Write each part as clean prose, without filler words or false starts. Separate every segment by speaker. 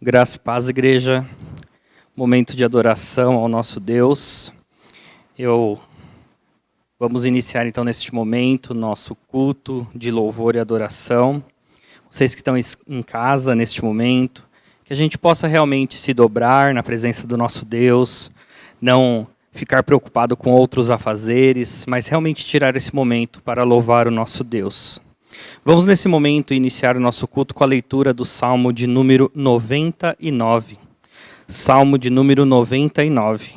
Speaker 1: Graça e paz, igreja. Momento de adoração ao nosso Deus. Vamos iniciar então neste momento nosso culto de louvor e adoração. Vocês que estão em casa neste momento, que a gente possa realmente se dobrar na presença do nosso Deus, não ficar preocupado com outros afazeres, mas realmente tirar esse momento para louvar o nosso Deus. Vamos nesse momento iniciar o nosso culto com a leitura do Salmo de número 99. Salmo de número 99.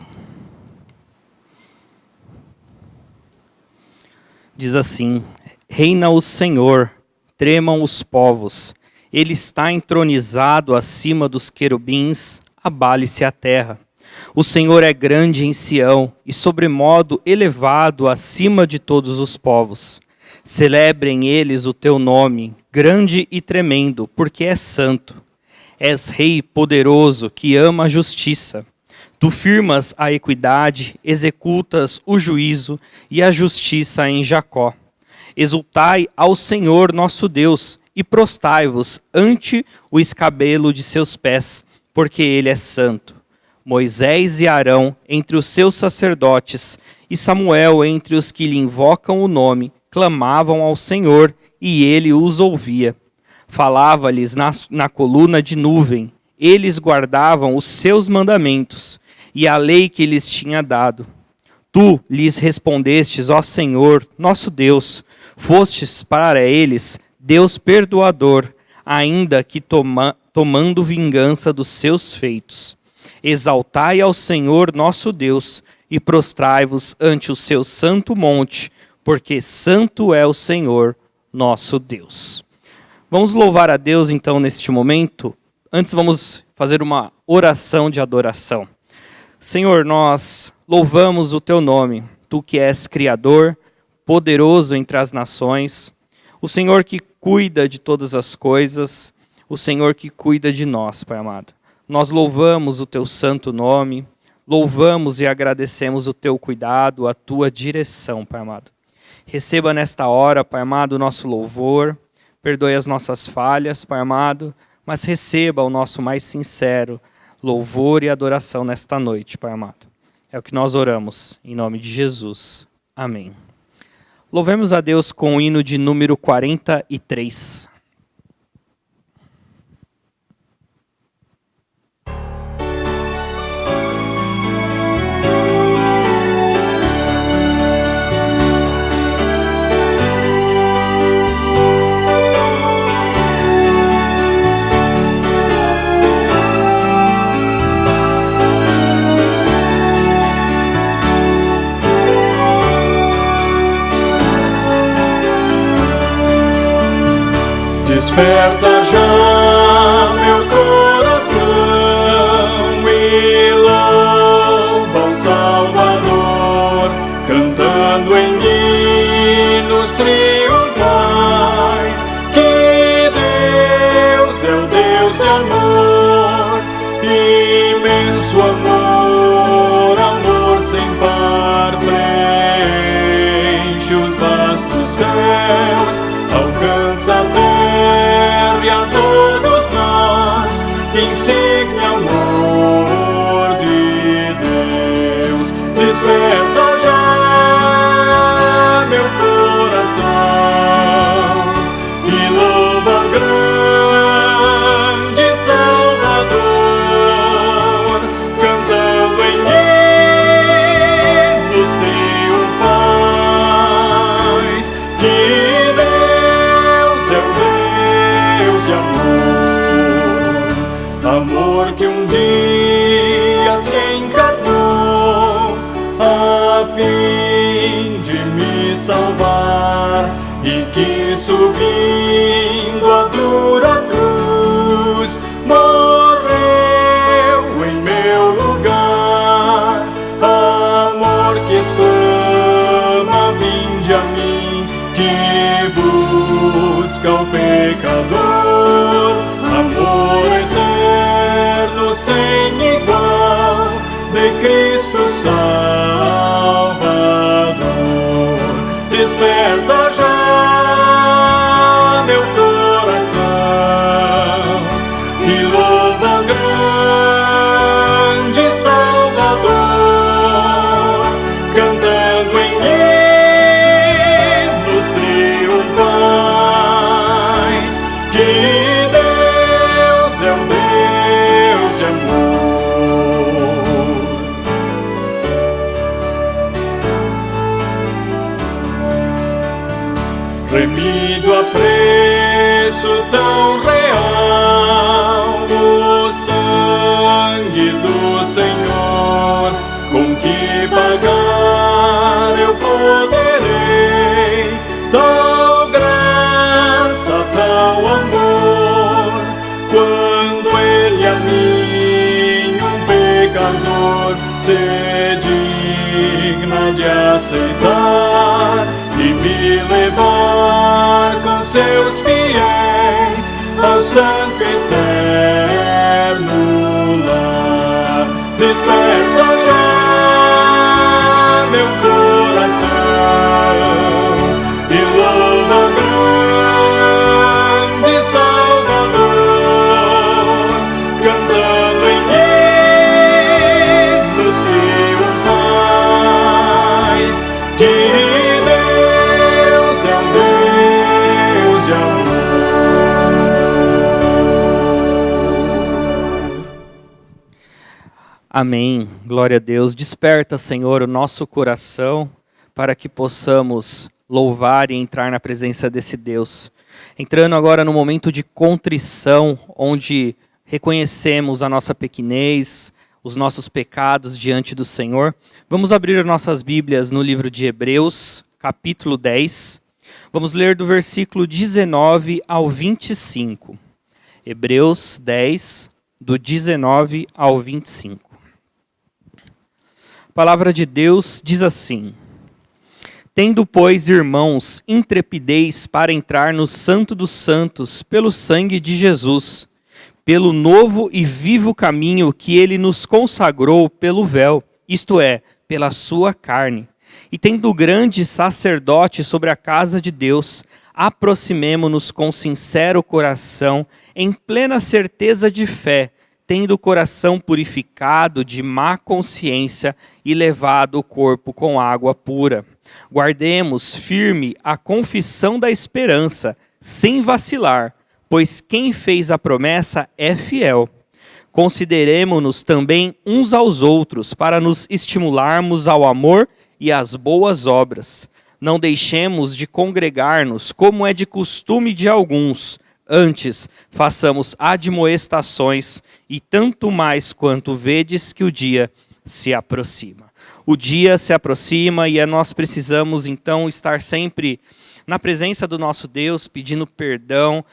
Speaker 1: Diz assim: Reina o Senhor, tremam os povos, Ele está entronizado acima dos querubins, abale-se a terra. O Senhor é grande em Sião e sobremodo elevado acima de todos os povos. Celebrem eles o teu nome, grande e tremendo, porque és santo. És rei poderoso que ama a justiça. Tu firmas a equidade, executas o juízo e a justiça em Jacó. Exultai ao Senhor nosso Deus e prostai-vos ante o escabelo de seus pés, porque ele é santo. Moisés e Arão entre os seus sacerdotes e Samuel entre os que lhe invocam o nome, clamavam ao Senhor, e ele os ouvia. Falava-lhes na coluna de nuvem, eles guardavam os seus mandamentos e a lei que lhes tinha dado. Tu lhes respondestes, ó Senhor, nosso Deus, fostes para eles Deus perdoador, ainda que tomando vingança dos seus feitos. Exaltai ao Senhor nosso Deus e prostrai-vos ante o seu santo monte, porque santo é o Senhor, nosso Deus. Vamos louvar a Deus, então, neste momento. Antes, vamos fazer uma oração de adoração. Senhor, nós louvamos o teu nome, tu que és Criador, poderoso entre as nações, o Senhor que cuida de todas as coisas, o Senhor que cuida de nós, Pai amado. Nós louvamos o teu santo nome, louvamos e agradecemos o teu cuidado, a tua direção, Pai amado. Receba nesta hora, Pai amado, o nosso louvor, perdoe as nossas falhas, Pai amado, mas receba o nosso mais sincero louvor e adoração nesta noite, Pai amado. É o que nós oramos, em nome de Jesus. Amém. Louvemos a Deus com o hino de número 43.
Speaker 2: Desperta já meu coração e louva o Salvador, cantando em hinos triunfais, que Deus é o Deus de amor, imenso amor, amor sem par, preenche os vastos céus, alcança a terra e a todos nós, insigne amor de Deus. Desperta já meu coração e louva o grande Salvador, cantando em hinos triunfais, que amor que um dia se encarnou a fim de me salvar, e que subindo a dura cruz morreu em meu lugar. Amor que exclama, vinde a mim, que busca o pecador. Amor eterno sem igual, de Cristo Salvador. Desperta já meu coração e louva o grande remido a preço tão real, o sangue do Senhor, com que pagar eu poderei tal graça, tal amor, quando Ele a mim, um pecador, se digna de aceitar e me levar com seus fiéis ao santo eterno lar. Desperta já meu coração e louva o grande Salvador, cantando em hinos triunfais que Deus é um Deus de amor.
Speaker 1: Amém. Glória a Deus. Desperta, Senhor, o nosso coração para que possamos louvar e entrar na presença desse Deus. Entrando agora no momento de contrição, onde reconhecemos a nossa pequenez, os nossos pecados diante do Senhor. Vamos abrir nossas Bíblias no livro de Hebreus, capítulo 10. Vamos ler do versículo 19 ao 25. Hebreus 10, do 19 ao 25. A palavra de Deus diz assim: Tendo, pois, irmãos, intrepidez para entrar no Santo dos Santos pelo sangue de Jesus, pelo novo e vivo caminho que ele nos consagrou pelo véu, isto é, pela sua carne. E tendo grande sacerdote sobre a casa de Deus, aproximemo-nos com sincero coração, em plena certeza de fé, tendo o coração purificado de má consciência e levado o corpo com água pura. Guardemos firme a confissão da esperança, sem vacilar, pois quem fez a promessa é fiel. Consideremo-nos também uns aos outros, para nos estimularmos ao amor e às boas obras. Não deixemos de congregar-nos, como é de costume de alguns. Antes, façamos admoestações, e tanto mais quanto vedes que o dia se aproxima. O dia se aproxima e nós precisamos, então, estar sempre na presença do nosso Deus, pedindo perdão,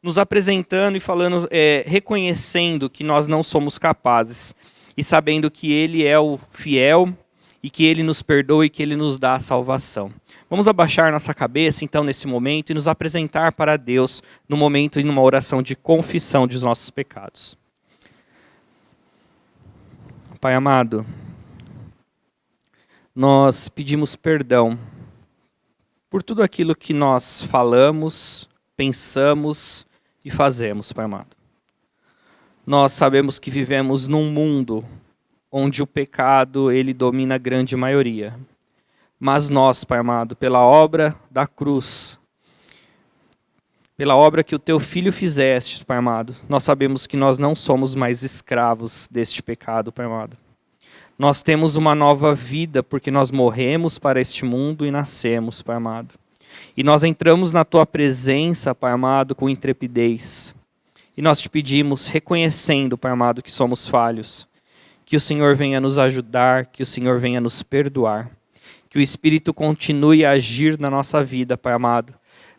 Speaker 1: nos apresentando e falando, reconhecendo que nós não somos capazes e sabendo que Ele é o fiel e que Ele nos perdoa e que Ele nos dá a salvação. Vamos abaixar nossa cabeça, então, nesse momento e nos apresentar para Deus no momento e numa oração de confissão dos nossos pecados. Pai amado, nós pedimos perdão por tudo aquilo que nós falamos, pensamos e fazemos, Pai amado. Nós sabemos que vivemos num mundo onde o pecado, ele domina a grande maioria. Mas nós, Pai amado, pela obra da cruz, pela obra que o Teu Filho fizeste, Pai amado, nós sabemos que nós não somos mais escravos deste pecado, Pai amado. Nós temos uma nova vida porque nós morremos para este mundo e nascemos, Pai amado. E nós entramos na Tua presença, Pai amado, com intrepidez. E nós te pedimos, reconhecendo, Pai amado, que somos falhos, que o Senhor venha nos ajudar, que o Senhor venha nos perdoar. Que o Espírito continue a agir na nossa vida, Pai amado,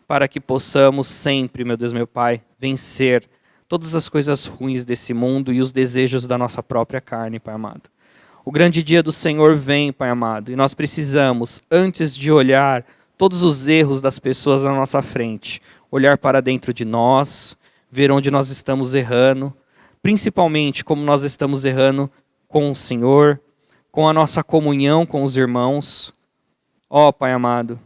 Speaker 1: para que possamos sempre, meu Deus, meu Pai, vencer todas as coisas ruins desse mundo e os desejos da nossa própria carne, Pai amado. O grande dia do Senhor vem, Pai amado, e nós precisamos, antes de olhar todos os erros das pessoas na nossa frente, olhar para dentro de nós, ver onde nós estamos errando, principalmente como nós estamos errando com o Senhor, com a nossa comunhão com os irmãos. Ó, Pai amado,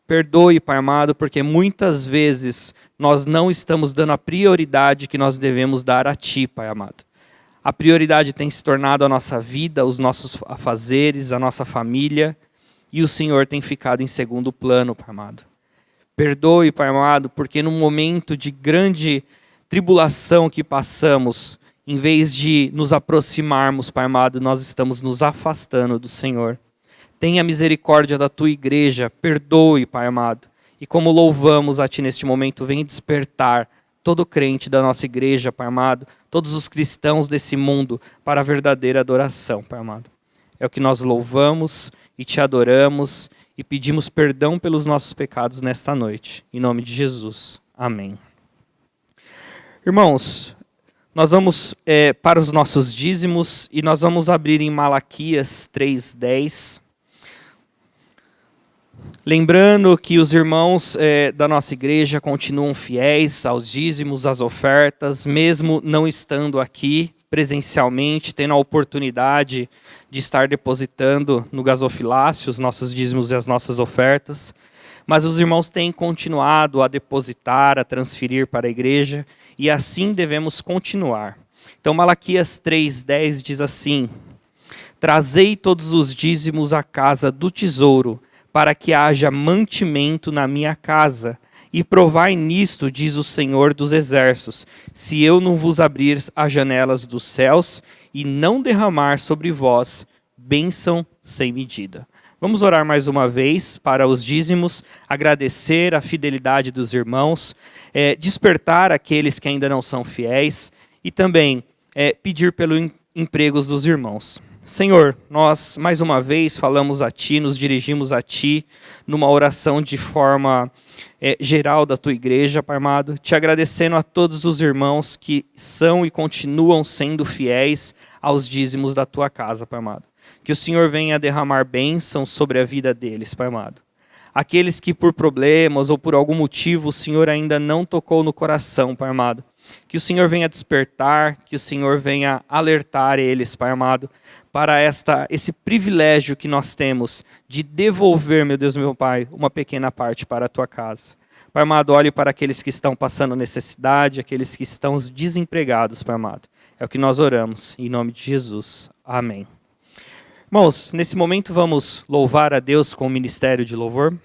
Speaker 1: perdoe, Pai amado, porque muitas vezes nós não estamos dando a prioridade que nós devemos dar a Ti, Pai amado. A prioridade tem se tornado a nossa vida, os nossos afazeres, a nossa família, e o Senhor tem ficado em segundo plano, Pai amado. Perdoe, Pai amado, porque num momento de grande tribulação que passamos, em vez de nos aproximarmos, Pai amado, nós estamos nos afastando do Senhor. Tenha misericórdia da Tua igreja, perdoe, Pai amado, E como louvamos a Ti neste momento, vem despertar todo crente da nossa igreja, Pai amado, todos os cristãos desse mundo para a verdadeira adoração, Pai amado. É o que nós louvamos e Te adoramos e pedimos perdão pelos nossos pecados nesta noite. Em nome de Jesus. Amém. Irmãos, nós vamos para os nossos dízimos e nós vamos abrir em Malaquias 3:10. Lembrando que os irmãos da nossa igreja continuam fiéis aos dízimos, às ofertas, mesmo não estando aqui presencialmente, tendo a oportunidade de estar depositando no gasofilácio os nossos dízimos e as nossas ofertas. Mas os irmãos têm continuado a depositar, a transferir para a igreja, e assim devemos continuar. Então Malaquias 3:10 diz assim: Trazei todos os dízimos à casa do tesouro, para que haja mantimento na minha casa, e provai nisto, diz o Senhor dos Exércitos, se eu não vos abrir as janelas dos céus e não derramar sobre vós bênção sem medida. Vamos orar mais uma vez para os dízimos, agradecer a fidelidade dos irmãos, despertar aqueles que ainda não são fiéis e também pedir pelos empregos dos irmãos. Senhor, nós mais uma vez falamos a Ti, nos dirigimos a Ti numa oração de forma geral da Tua igreja, Pai amado, te agradecendo a todos os irmãos que são e continuam sendo fiéis aos dízimos da Tua casa, Pai amado. Que o Senhor venha derramar bênção sobre a vida deles, Pai amado. Aqueles que por problemas ou por algum motivo o Senhor ainda não tocou no coração, Pai amado. Que o Senhor venha despertar, que o Senhor venha alertar eles, Pai amado, para esse privilégio que nós temos de devolver, meu Deus, meu Pai, uma pequena parte para a Tua casa. Pai amado, olhe para aqueles que estão passando necessidade, aqueles que estão desempregados, Pai amado. É o que nós oramos, em nome de Jesus. Amém. Irmãos, nesse momento vamos louvar a Deus com o ministério de louvor.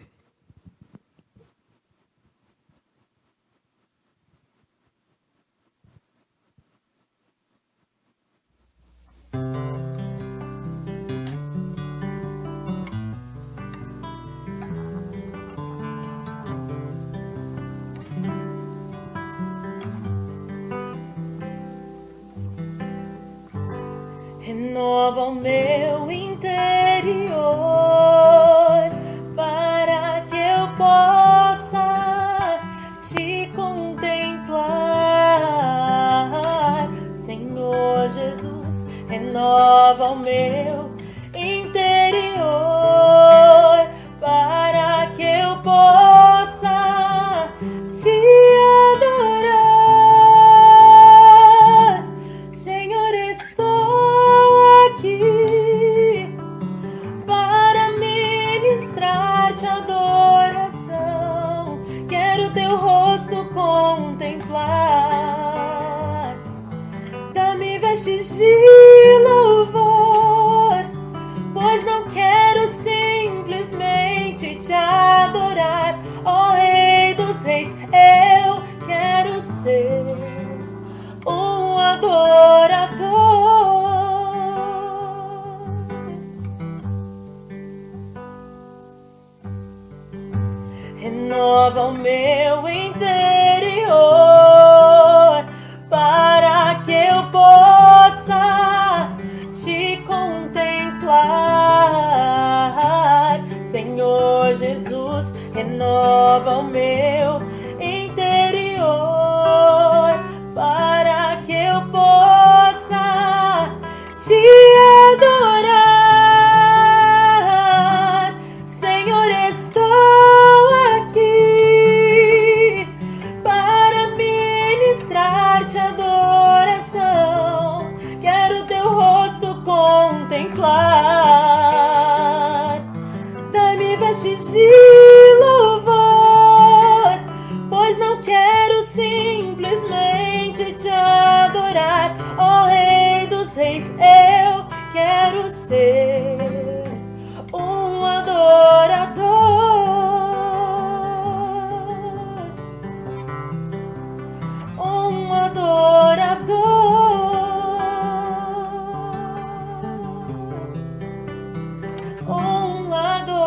Speaker 3: Renova o meu interior para que eu possa te contemplar, Senhor Jesus. Renova o meu interior para que eu possa te adorar, Senhor. Estou aqui para ministrar-te adoração. Quero teu rosto contemplar. Dá-me vestes de louvor, pois não quero simplesmente te adorar, ó Rei dos Reis. Eu quero ser um adorador. Renova o meu interior para que eu possa te contemplar, Senhor Jesus. Renova o meu interior para que eu possa te adorar, Senhor. Estou aqui para ministrar-te adoração. Quero teu rosto contemplar. Dai-me vestes de louvor, pois não quero simplesmente te adorar, ó Rei dos Reis. Eu quero ser um adorador, um adorador, um adorador.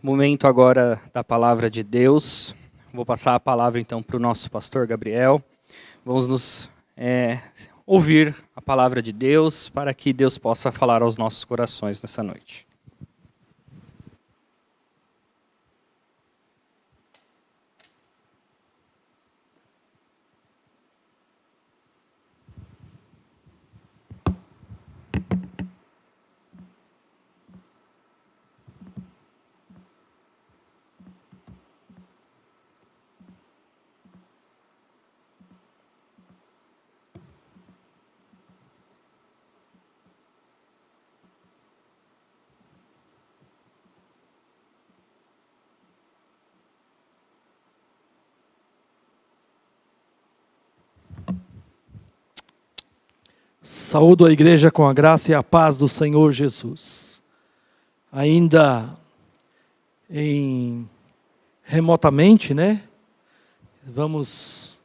Speaker 1: Momento agora da palavra de Deus. Vou passar a palavra então para o nosso pastor Gabriel. Vamos nos ouvir a palavra de Deus para que Deus possa falar aos nossos corações nessa noite.
Speaker 4: Saúdo a igreja com a graça e a paz do Senhor Jesus. Ainda remotamente, Vamos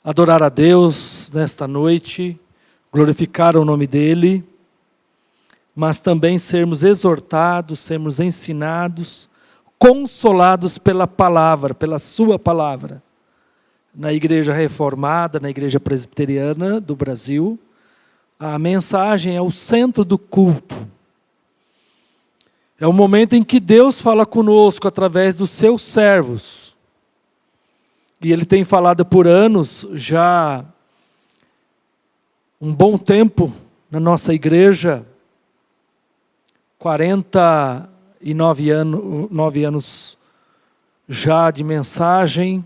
Speaker 4: adorar a Deus nesta noite, glorificar o nome dEle, mas também sermos exortados, sermos ensinados, consolados pela palavra, pela sua palavra. Na igreja reformada, na igreja presbiteriana do Brasil, a mensagem é o centro do culto. É o momento em que Deus fala conosco através dos seus servos. E Ele tem falado por anos, já um bom tempo na nossa igreja, 49 anos já de mensagem.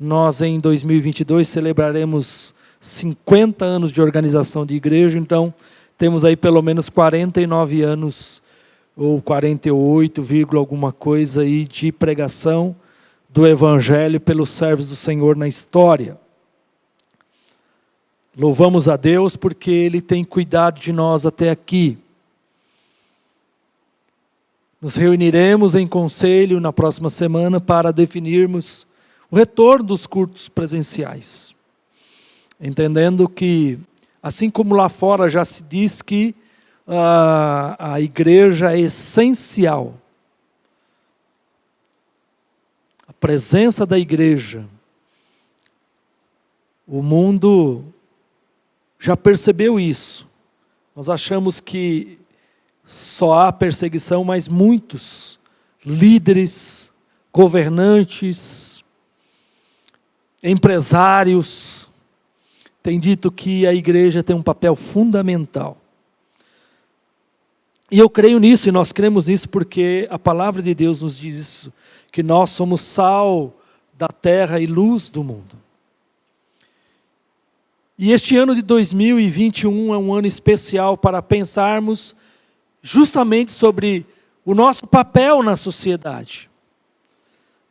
Speaker 4: Nós em 2022 celebraremos 50 anos de organização de igreja, então temos aí pelo menos 49 anos, ou 48, alguma coisa aí de pregação do Evangelho pelos servos do Senhor na história. Louvamos a Deus porque Ele tem cuidado de nós até aqui. Nos reuniremos em conselho na próxima semana para definirmos o retorno dos cultos presenciais. Entendendo que, assim como lá fora já se diz que a igreja é essencial, a presença da igreja, o mundo já percebeu isso. Nós achamos que só há perseguição, mas muitos líderes, governantes, empresários têm dito que a igreja tem um papel fundamental. E eu creio nisso, e nós cremos nisso porque a palavra de Deus nos diz isso, que nós somos sal da terra e luz do mundo. E este ano de 2021 é um ano especial para pensarmos justamente sobre o nosso papel na sociedade.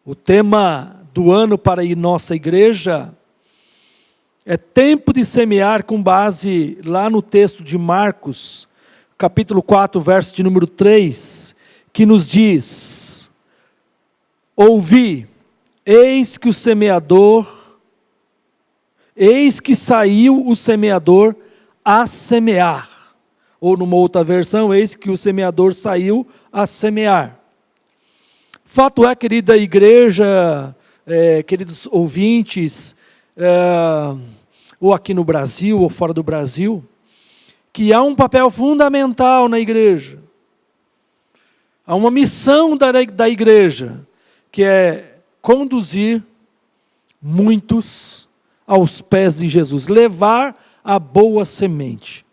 Speaker 4: O tema do ano para a nossa igreja é tempo de semear, com base lá no texto de Marcos, capítulo 4, verso de número 3, que nos diz: ouvi, eis que saiu o semeador a semear. Ou numa outra versão, eis que o semeador saiu a semear. Fato é, querida igreja, queridos ouvintes, ou aqui no Brasil, ou fora do Brasil, que há um papel fundamental na igreja. Há uma missão da igreja, que é conduzir muitos aos pés de Jesus, levar a boa semente.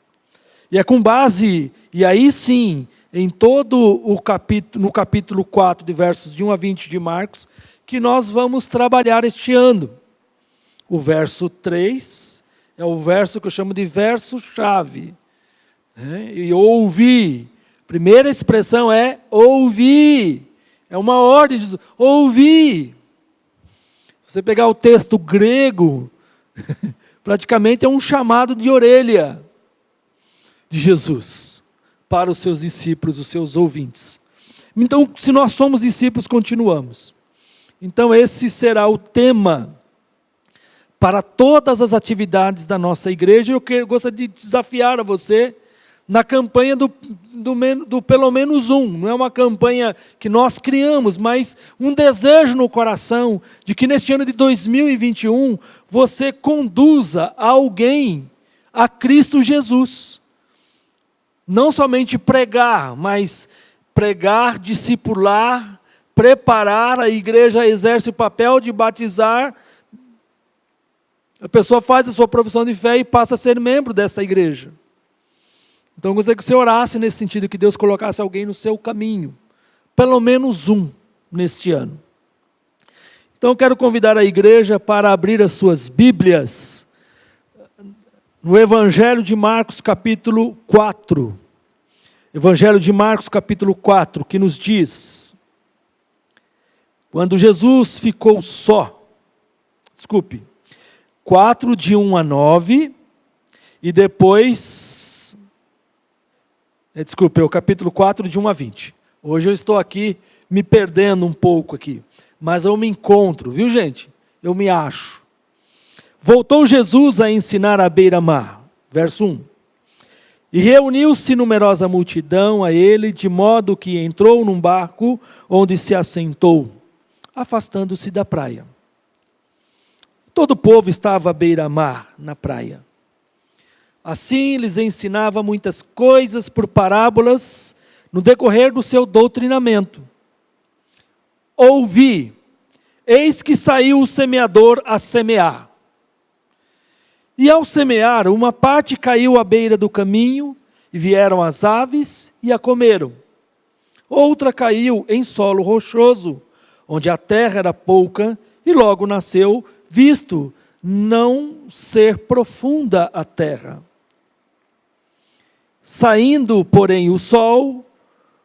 Speaker 4: E é com base, e aí sim, em todo o capítulo, no capítulo 4, de versos de 1 a 20 de Marcos, que nós vamos trabalhar este ano. O verso 3 é o verso que eu chamo de verso-chave. E ouvi. Primeira expressão é ouvir. É uma ordem, diz ouvir. Se você pegar o texto grego, praticamente é um chamado de orelha de Jesus para os seus discípulos, os seus ouvintes. Então, se nós somos discípulos, continuamos. Então, esse será o tema para todas as atividades da nossa igreja. Eu gostaria de desafiar a você, na campanha do pelo menos um. Não é uma campanha que nós criamos, mas um desejo no coração de que neste ano de 2021 você conduza alguém a Cristo Jesus. Não somente pregar, mas pregar, discipular, preparar. A igreja exerce o papel de batizar. A pessoa faz a sua profissão de fé e passa a ser membro desta igreja. Então eu gostaria que você orasse nesse sentido, que Deus colocasse alguém no seu caminho, pelo menos um neste ano. Então eu quero convidar a igreja para abrir as suas Bíblias no Evangelho de Marcos capítulo 4. Evangelho de Marcos capítulo 4, que nos diz: quando Jesus ficou só, 4 de 1 a 9, e depois... é o capítulo 4 de 1 a 20. Hoje eu estou aqui me perdendo um pouco aqui, mas eu me encontro, viu gente? Eu me acho. Voltou Jesus a ensinar à beira-mar, verso 1. E reuniu-se numerosa multidão a ele, de modo que entrou num barco, onde se assentou, afastando-se da praia. Todo o povo estava à beira-mar, na praia. Assim lhes ensinava muitas coisas por parábolas no decorrer do seu doutrinamento. Ouvi, eis que saiu o semeador a semear. E ao semear, uma parte caiu à beira do caminho, e vieram as aves e a comeram. Outra caiu em solo rochoso, onde a terra era pouca, e logo nasceu, visto não ser profunda a terra. Saindo, porém, o sol,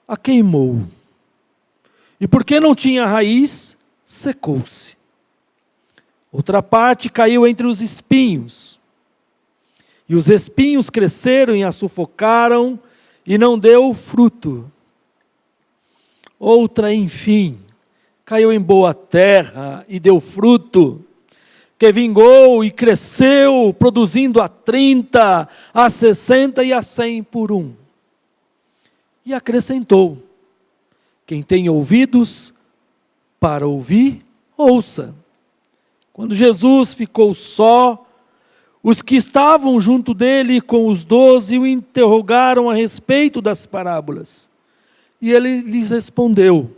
Speaker 4: a queimou. E porque não tinha raiz, secou-se. Outra parte caiu entre os espinhos. E os espinhos cresceram e a sufocaram, e não deu fruto. Outra, enfim, caiu em boa terra e deu fruto, que vingou e cresceu, produzindo a 30, a 60 e a 100 por um. E acrescentou: quem tem ouvidos para ouvir, ouça. Quando Jesus ficou só, os que estavam junto dele com os 12 o interrogaram a respeito das parábolas. E ele lhes respondeu: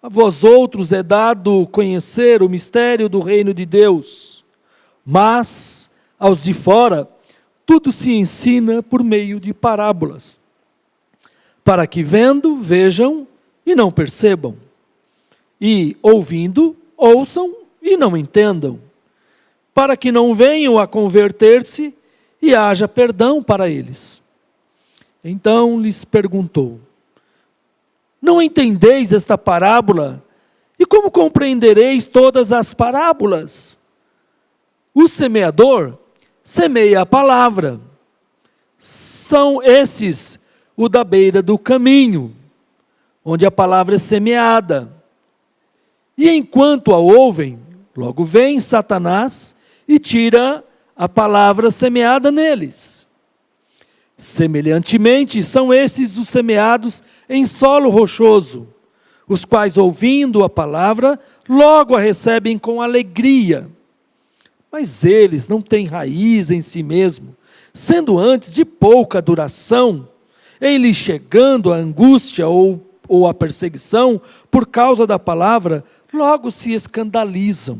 Speaker 4: a vós outros é dado conhecer o mistério do reino de Deus, mas aos de fora tudo se ensina por meio de parábolas, para que vendo, vejam e não percebam, e ouvindo, ouçam e não entendam, para que não venham a converter-se e haja perdão para eles. Então lhes perguntou: não entendeis esta parábola? E como compreendereis todas as parábolas? O semeador semeia a palavra. São esses o da beira do caminho, onde a palavra é semeada. E enquanto a ouvem, logo vem Satanás e tira a palavra semeada neles. Semelhantemente, são esses os semeados em solo rochoso, os quais, ouvindo a palavra, logo a recebem com alegria. Mas eles não têm raiz em si mesmo, sendo antes de pouca duração, em lhes chegando a angústia ou a perseguição por causa da palavra, logo se escandalizam.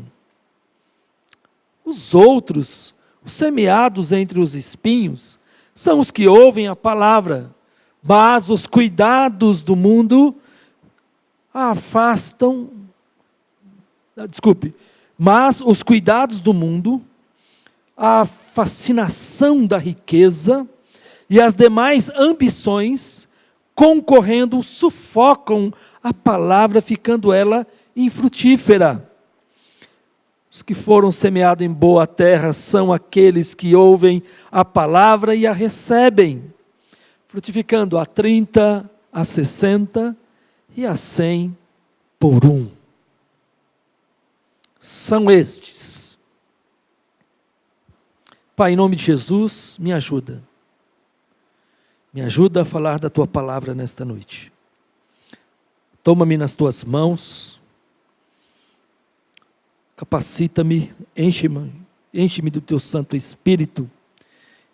Speaker 4: Os outros, os semeados entre os espinhos, são os que ouvem a palavra, mas os cuidados do mundo mas os cuidados do mundo, a fascinação da riqueza e as demais ambições, concorrendo, sufocam a palavra, ficando ela infrutífera. Os que foram semeados em boa terra são aqueles que ouvem a palavra e a recebem, frutificando a 30, a 60 e a 100 por um. São estes. Pai, em nome de Jesus, me ajuda. Me ajuda a falar da tua palavra nesta noite. Toma-me nas tuas mãos, capacita-me, enche-me do teu Santo Espírito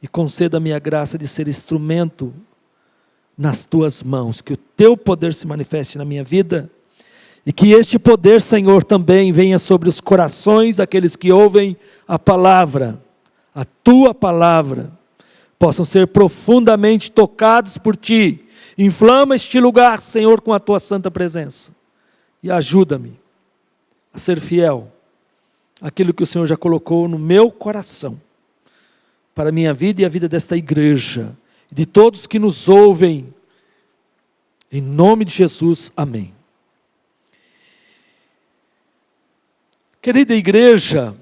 Speaker 4: e conceda-me a graça de ser instrumento nas tuas mãos, que o teu poder se manifeste na minha vida e que este poder, Senhor, também venha sobre os corações daqueles que ouvem a palavra, a tua palavra, possam ser profundamente tocados por ti. Inflama este lugar, Senhor, com a tua santa presença e ajuda-me a ser fiel àquilo que o Senhor já colocou no meu coração para a minha vida e a vida desta igreja, de todos que nos ouvem, em nome de Jesus, amém. Querida igreja,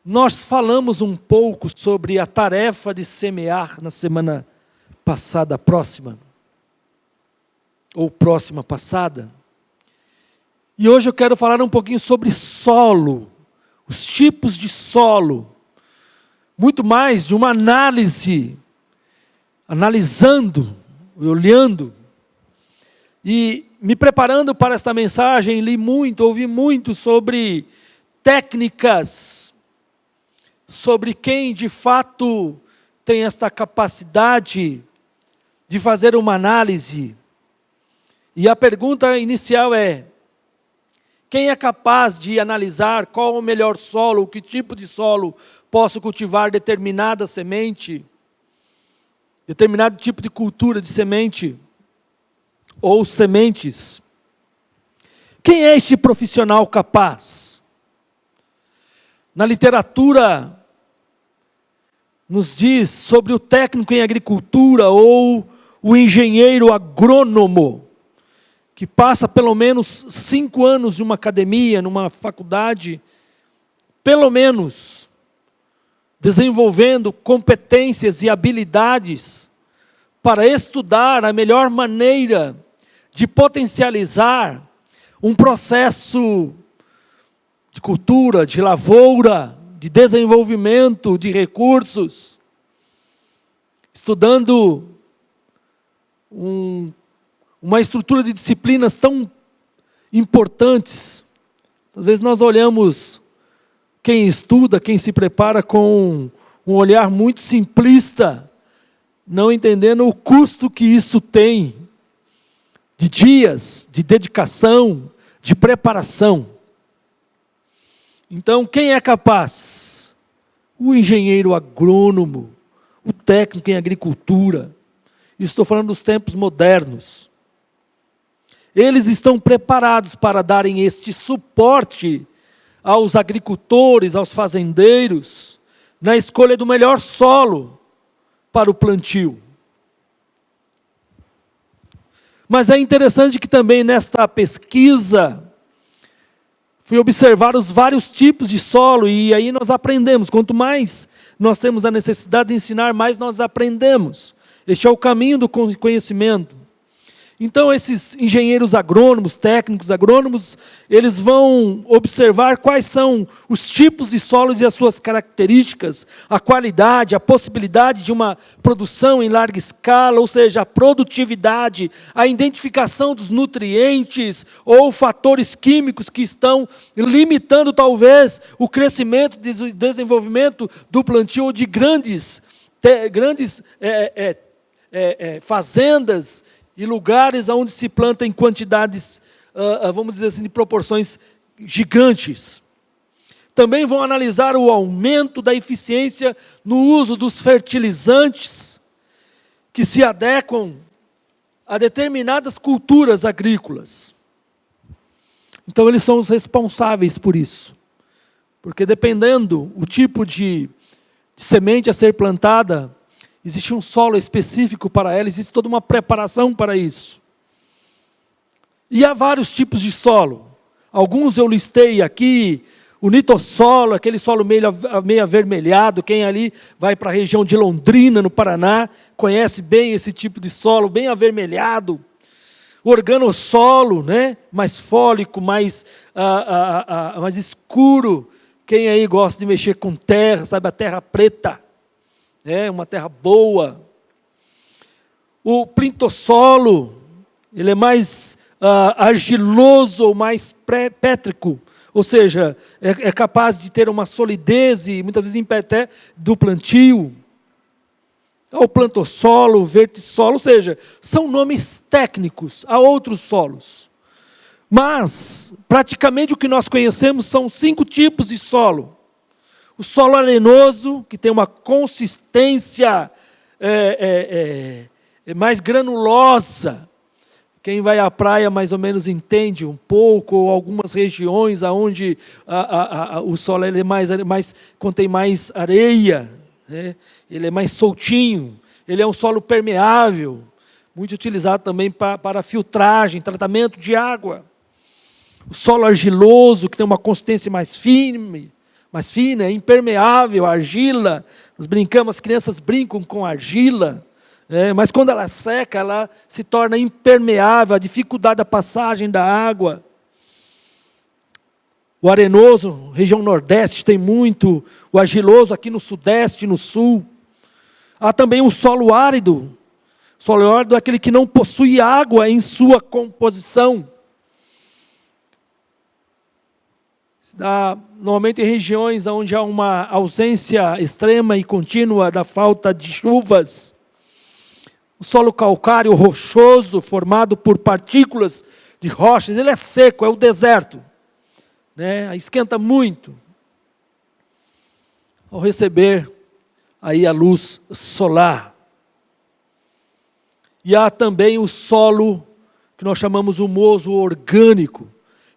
Speaker 4: nós falamos um pouco sobre a tarefa de semear na semana passada, próxima, ou próxima passada, e hoje eu quero falar um pouquinho sobre solo, os tipos de solo, muito mais de uma análise, analisando, olhando, e me preparando para esta mensagem, li muito, ouvi muito sobre técnicas, sobre quem de fato tem esta capacidade de fazer uma análise. E a pergunta inicial é: quem é capaz de analisar qual o melhor solo, que tipo de solo posso cultivar determinada semente, determinado tipo de cultura de semente ou sementes? Quem é este profissional capaz? Na literatura nos diz sobre o técnico em agricultura ou o engenheiro agrônomo, que passa pelo menos 5 anos em uma academia, numa faculdade, pelo menos, desenvolvendo competências e habilidades para estudar a melhor maneira de potencializar um processo de cultura, de lavoura, de desenvolvimento de recursos, estudando uma estrutura de disciplinas tão importantes. Às vezes nós olhamos quem estuda, quem se prepara com um olhar muito simplista, não entendendo o custo que isso tem, de dias, de dedicação, de preparação. Então, quem é capaz? O engenheiro agrônomo, o técnico em agricultura. Estou falando dos tempos modernos. Eles estão preparados para darem este suporte aos agricultores, aos fazendeiros, na escolha do melhor solo para o plantio. Mas é interessante que também nesta pesquisa fui observar os vários tipos de solo, e aí nós aprendemos. Quanto mais nós temos a necessidade de ensinar, mais nós aprendemos. Este é o caminho do conhecimento. Então esses engenheiros agrônomos, técnicos agrônomos, eles vão observar quais são os tipos de solos e as suas características, a qualidade, a possibilidade de uma produção em larga escala, ou seja, a produtividade, a identificação dos nutrientes ou fatores químicos que estão limitando talvez o crescimento e desenvolvimento do plantio de grandes fazendas e lugares onde se planta em quantidades, vamos dizer assim, de proporções gigantes. Também vão analisar o aumento da eficiência no uso dos fertilizantes que se adequam a determinadas culturas agrícolas. Então eles são os responsáveis por isso. Porque dependendo o tipo de semente a ser plantada, existe um solo específico para ela, existe toda uma preparação para isso. E há vários tipos de solo. Alguns eu listei aqui, o nitossolo, aquele solo meio avermelhado. Quem ali vai para a região de Londrina, no Paraná, conhece bem esse tipo de solo, bem avermelhado. O organossolo, né? Mais fólico, mais escuro. Quem aí gosta de mexer com terra, sabe, a terra preta. É uma terra boa. O plintossolo, ele é mais argiloso ou mais pétrico, ou seja, é capaz de ter uma solidez e muitas vezes impede do plantio. O plantossolo, o vertissolo, ou seja, são nomes técnicos a outros solos. Mas, praticamente o que nós conhecemos são 5 tipos de solo. O solo arenoso, que tem uma consistência mais granulosa. Quem vai à praia mais ou menos entende um pouco, ou algumas regiões onde o solo ele contém mais areia, né? Ele é mais soltinho, ele é um solo permeável, muito utilizado também para filtragem, tratamento de água. O solo argiloso, que tem uma consistência mais fina, é impermeável, argila. As crianças brincam com argila. Mas quando ela seca, ela se torna impermeável, a dificuldade da passagem da água. O arenoso, região nordeste tem muito, o argiloso aqui no sudeste, no sul. Há também o solo árido. O solo árido é aquele que não possui água em sua composição. Se dá normalmente em regiões onde há uma ausência extrema e contínua da falta de chuvas. O solo calcário rochoso, formado por partículas de rochas, ele é seco, é o deserto. Né? Esquenta muito. Ao receber aí a luz solar. E há também o solo que nós chamamos humoso orgânico,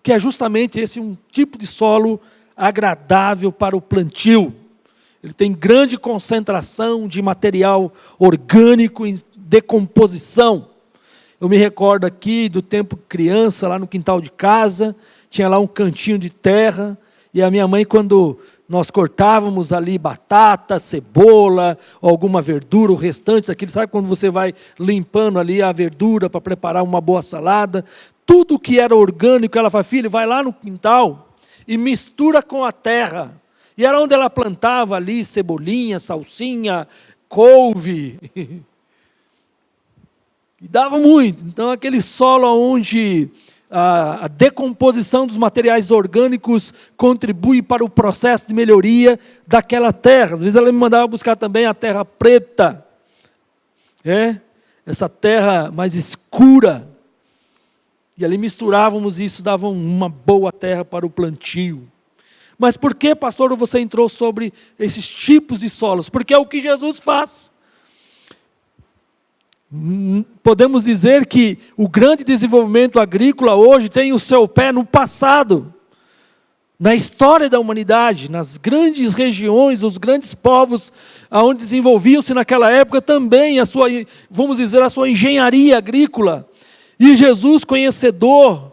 Speaker 4: que é justamente esse um tipo de solo agradável para o plantio. Ele tem grande concentração de material orgânico em decomposição. Eu me recordo aqui do tempo criança, lá no quintal de casa, tinha lá um cantinho de terra, e a minha mãe, quando nós cortávamos ali batata, cebola, ou alguma verdura, o restante daquilo, sabe quando você vai limpando ali a verdura para preparar uma boa salada, tudo que era orgânico, ela fala, filho, vai lá no quintal e mistura com a terra. E era onde ela plantava ali cebolinha, salsinha, couve. E dava muito. Então, aquele solo onde a decomposição dos materiais orgânicos contribui para o processo de melhoria daquela terra. Às vezes ela me mandava buscar também a terra preta. Essa terra mais escura. E ali misturávamos isso, dava uma boa terra para o plantio. Mas por que, pastor, você entrou sobre esses tipos de solos? Porque é o que Jesus faz. Podemos dizer que o grande desenvolvimento agrícola hoje tem o seu pé no passado, na história da humanidade, nas grandes regiões, os grandes povos onde desenvolviam-se naquela época também a sua, vamos dizer, a sua engenharia agrícola. E Jesus, conhecedor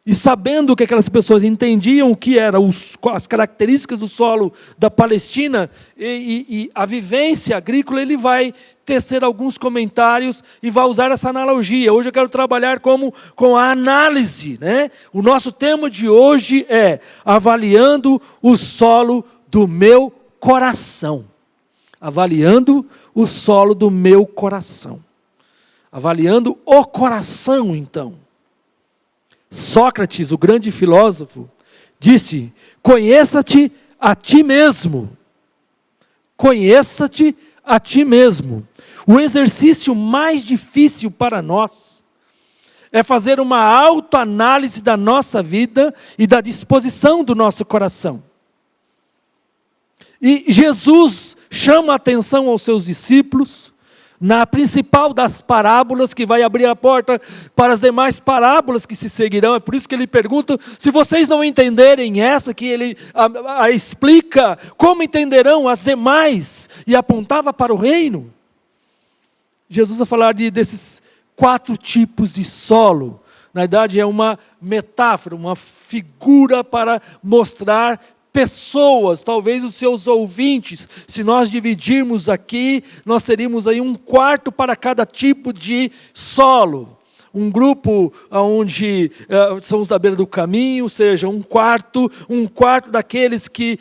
Speaker 4: e sabendo que aquelas pessoas entendiam o que eram as características do solo da Palestina e a vivência agrícola, ele vai tecer alguns comentários e vai usar essa analogia. Hoje eu quero trabalhar com a análise. Né? O nosso tema de hoje é avaliando o solo do meu coração. Avaliando o solo do meu coração. Avaliando o coração, então. Sócrates, o grande filósofo, disse, conheça-te a ti mesmo. Conheça-te a ti mesmo. O exercício mais difícil para nós é fazer uma autoanálise da nossa vida e da disposição do nosso coração. E Jesus chama a atenção aos seus discípulos, na principal das parábolas, que vai abrir a porta para as demais parábolas que se seguirão. É por isso que ele pergunta, se vocês não entenderem essa, que ele a explica, como entenderão as demais? E apontava para o reino. Jesus vai falar desses 4 tipos de solo. Na verdade é uma metáfora, uma figura para mostrar pessoas, talvez os seus ouvintes. Se nós dividirmos aqui, nós teríamos aí 1/4 para cada tipo de solo. um grupo onde são os da beira do caminho, ou seja, um quarto daqueles que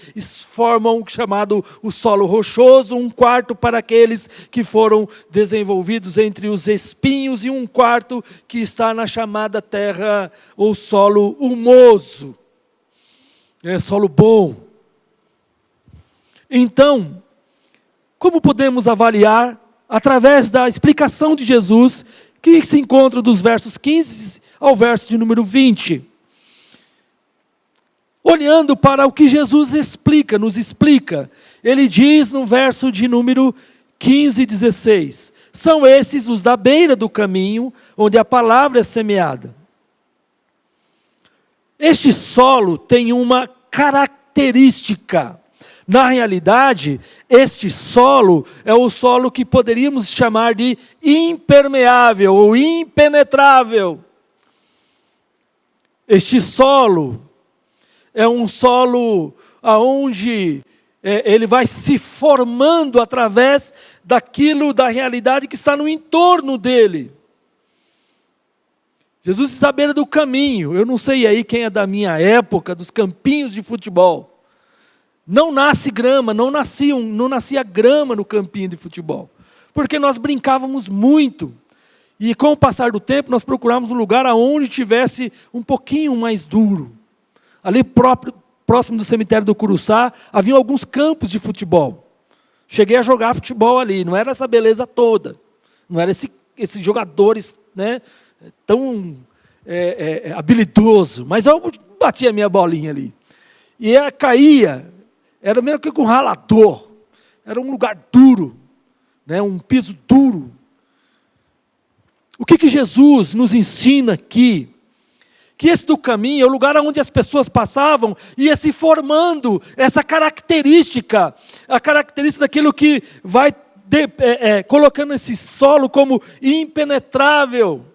Speaker 4: formam o chamado o solo rochoso, um quarto para aqueles que foram desenvolvidos entre os espinhos e um quarto que está na chamada terra ou solo humoso, solo bom. Então, como podemos avaliar, através da explicação de Jesus, que se encontra dos versos 15 ao verso de número 20. Olhando para o que Jesus nos explica, ele diz no verso de número 15 e 16, são esses os da beira do caminho, onde a palavra é semeada. Este solo tem uma característica. Na realidade, este solo é o solo que poderíamos chamar de impermeável ou impenetrável. Este solo é um solo onde ele vai se formando através da realidade que está no entorno dele. Jesus está à beira do caminho. Eu não sei aí quem é da minha época, dos campinhos de futebol. Não nasce grama, não nascia grama no campinho de futebol. Porque nós brincávamos muito. E com o passar do tempo, nós procurávamos um lugar onde tivesse um pouquinho mais duro. Ali próximo do cemitério do Curuçá, havia alguns campos de futebol. Cheguei a jogar futebol ali, não era essa beleza toda. Não era esses jogadores, né, tão habilidoso. Mas eu batia a minha bolinha ali. E caía. Era mesmo que com um ralador. Era um lugar duro, né? Um piso duro. O que Jesus nos ensina aqui? Que esse do caminho é o lugar onde as pessoas passavam e ia se formando essa característica. A característica daquilo que vai colocando esse solo como impenetrável.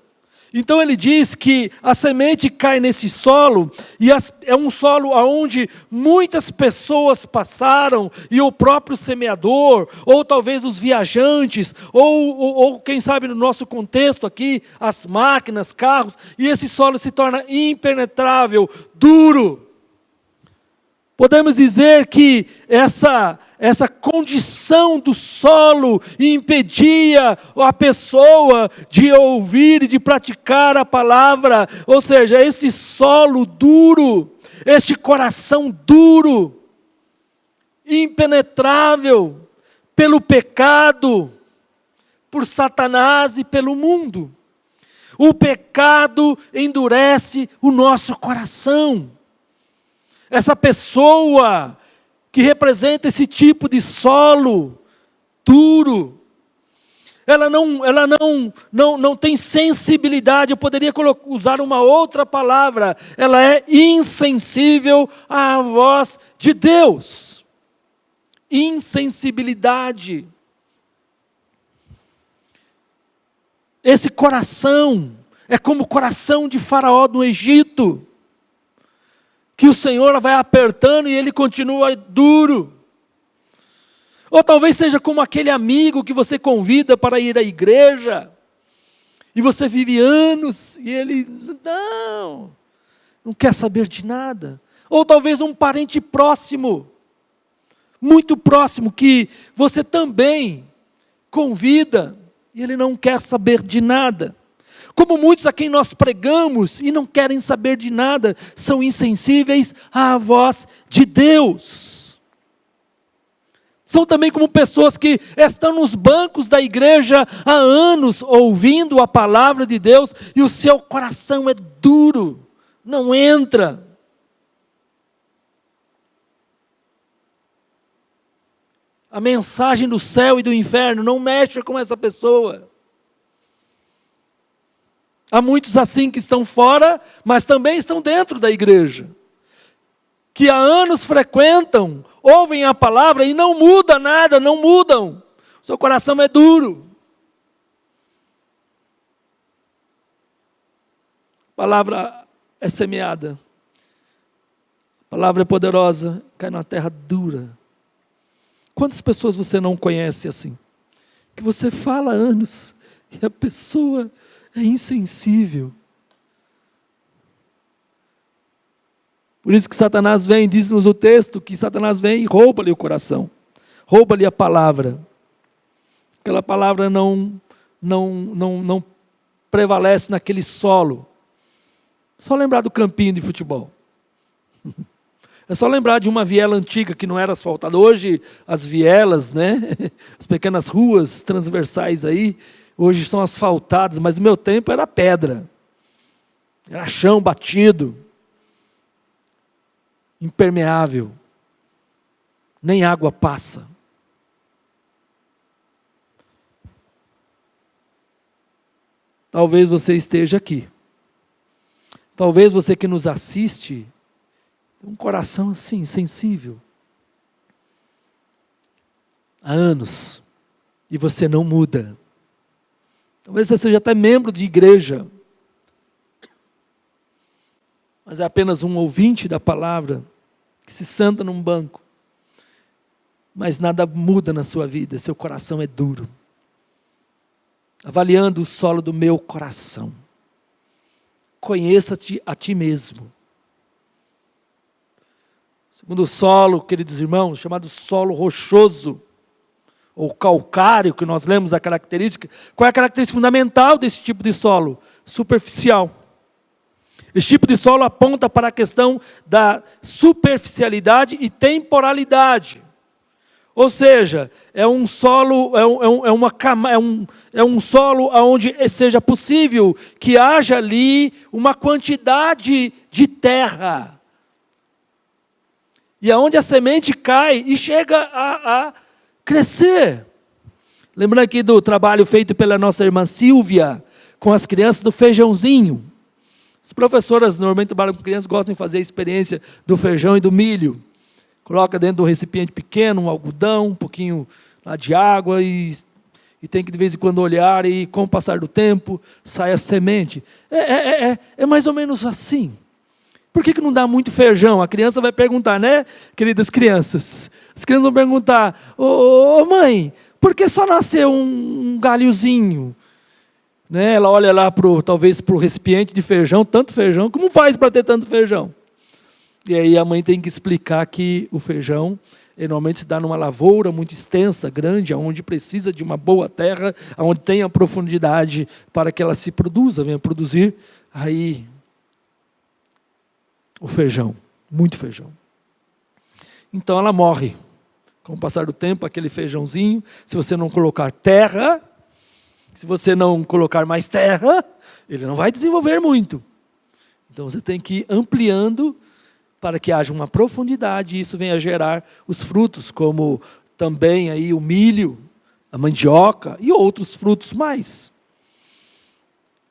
Speaker 4: Então ele diz que a semente cai nesse solo, e é um solo onde muitas pessoas passaram, e o próprio semeador, ou talvez os viajantes, ou quem sabe no nosso contexto aqui, as máquinas, carros, e esse solo se torna impenetrável, duro. Podemos dizer que essa condição do solo impedia a pessoa de ouvir e de praticar a palavra, ou seja, esse solo duro, este coração duro, impenetrável pelo pecado, por Satanás e pelo mundo. O pecado endurece o nosso coração. Essa pessoa que representa esse tipo de solo duro, ela não tem sensibilidade. Eu poderia usar uma outra palavra. Ela é insensível à voz de Deus. Insensibilidade. Esse coração é como o coração de Faraó no Egito, que o Senhor vai apertando e ele continua duro. Ou talvez seja como aquele amigo que você convida para ir à igreja, e você vive anos, e ele não quer saber de nada. Ou talvez um parente próximo, muito próximo, que você também convida, e ele não quer saber de nada. Como muitos a quem nós pregamos e não querem saber de nada, são insensíveis à voz de Deus. São também como pessoas que estão nos bancos da igreja há anos, ouvindo a palavra de Deus, e o seu coração é duro, não entra. A mensagem do céu e do inferno não mexe com essa pessoa. Há muitos assim que estão fora, mas também estão dentro da igreja, que há anos frequentam, ouvem a palavra e não muda nada, não mudam. O seu coração é duro. A palavra é semeada. A palavra é poderosa, cai na terra dura. Quantas pessoas você não conhece assim? Que você fala há anos e a pessoa é insensível. Por isso que Satanás vem, diz-nos o texto, que Satanás vem e rouba-lhe o coração. Rouba-lhe a palavra. Aquela palavra não prevalece naquele solo. Só lembrar do campinho de futebol. É só lembrar de uma viela antiga que não era asfaltada. Hoje as vielas, né? As pequenas ruas transversais aí, hoje são asfaltadas, mas no meu tempo era pedra. Era chão batido. Impermeável. Nem água passa. Talvez você esteja aqui. Talvez você que nos assiste, tem um coração assim, sensível. Há anos. E você não muda. Talvez você seja até membro de igreja. Mas é apenas um ouvinte da palavra, que se senta num banco. Mas nada muda na sua vida, seu coração é duro. Avaliando o solo do meu coração. Conheça-te a ti mesmo. Segundo o solo, queridos irmãos, chamado solo rochoso, ou calcário, que nós lemos a característica. Qual é a característica fundamental desse tipo de solo? Superficial. Esse tipo de solo aponta para a questão da superficialidade e temporalidade. Ou seja, é um solo, é um solo onde seja possível que haja ali uma quantidade de terra. E aonde a semente cai e chega a crescer. Lembrando aqui do trabalho feito pela nossa irmã Silvia, com as crianças do feijãozinho. As professoras normalmente trabalham com crianças, gostam de fazer a experiência do feijão e do milho. Coloca dentro de um recipiente pequeno, um algodão, um pouquinho lá de água e tem que de vez em quando olhar e com o passar do tempo sai a semente. É mais ou menos assim. Por que não dá muito feijão? A criança vai perguntar, né, queridas crianças? As crianças vão perguntar, ô mãe, por que só nasceu um galhozinho? Né? Ela olha lá talvez para o recipiente de feijão, tanto feijão, como faz para ter tanto feijão? E aí a mãe tem que explicar que o feijão normalmente se dá numa lavoura muito extensa, grande, onde precisa de uma boa terra, onde tenha profundidade para que ela se produza, venha produzir aí o feijão, muito feijão. Então ela morre. Com o passar do tempo, aquele feijãozinho, se você não colocar terra, se você não colocar mais terra, ele não vai desenvolver muito. Então você tem que ir ampliando para que haja uma profundidade e isso venha a gerar os frutos, como também aí o milho, a mandioca e outros frutos mais.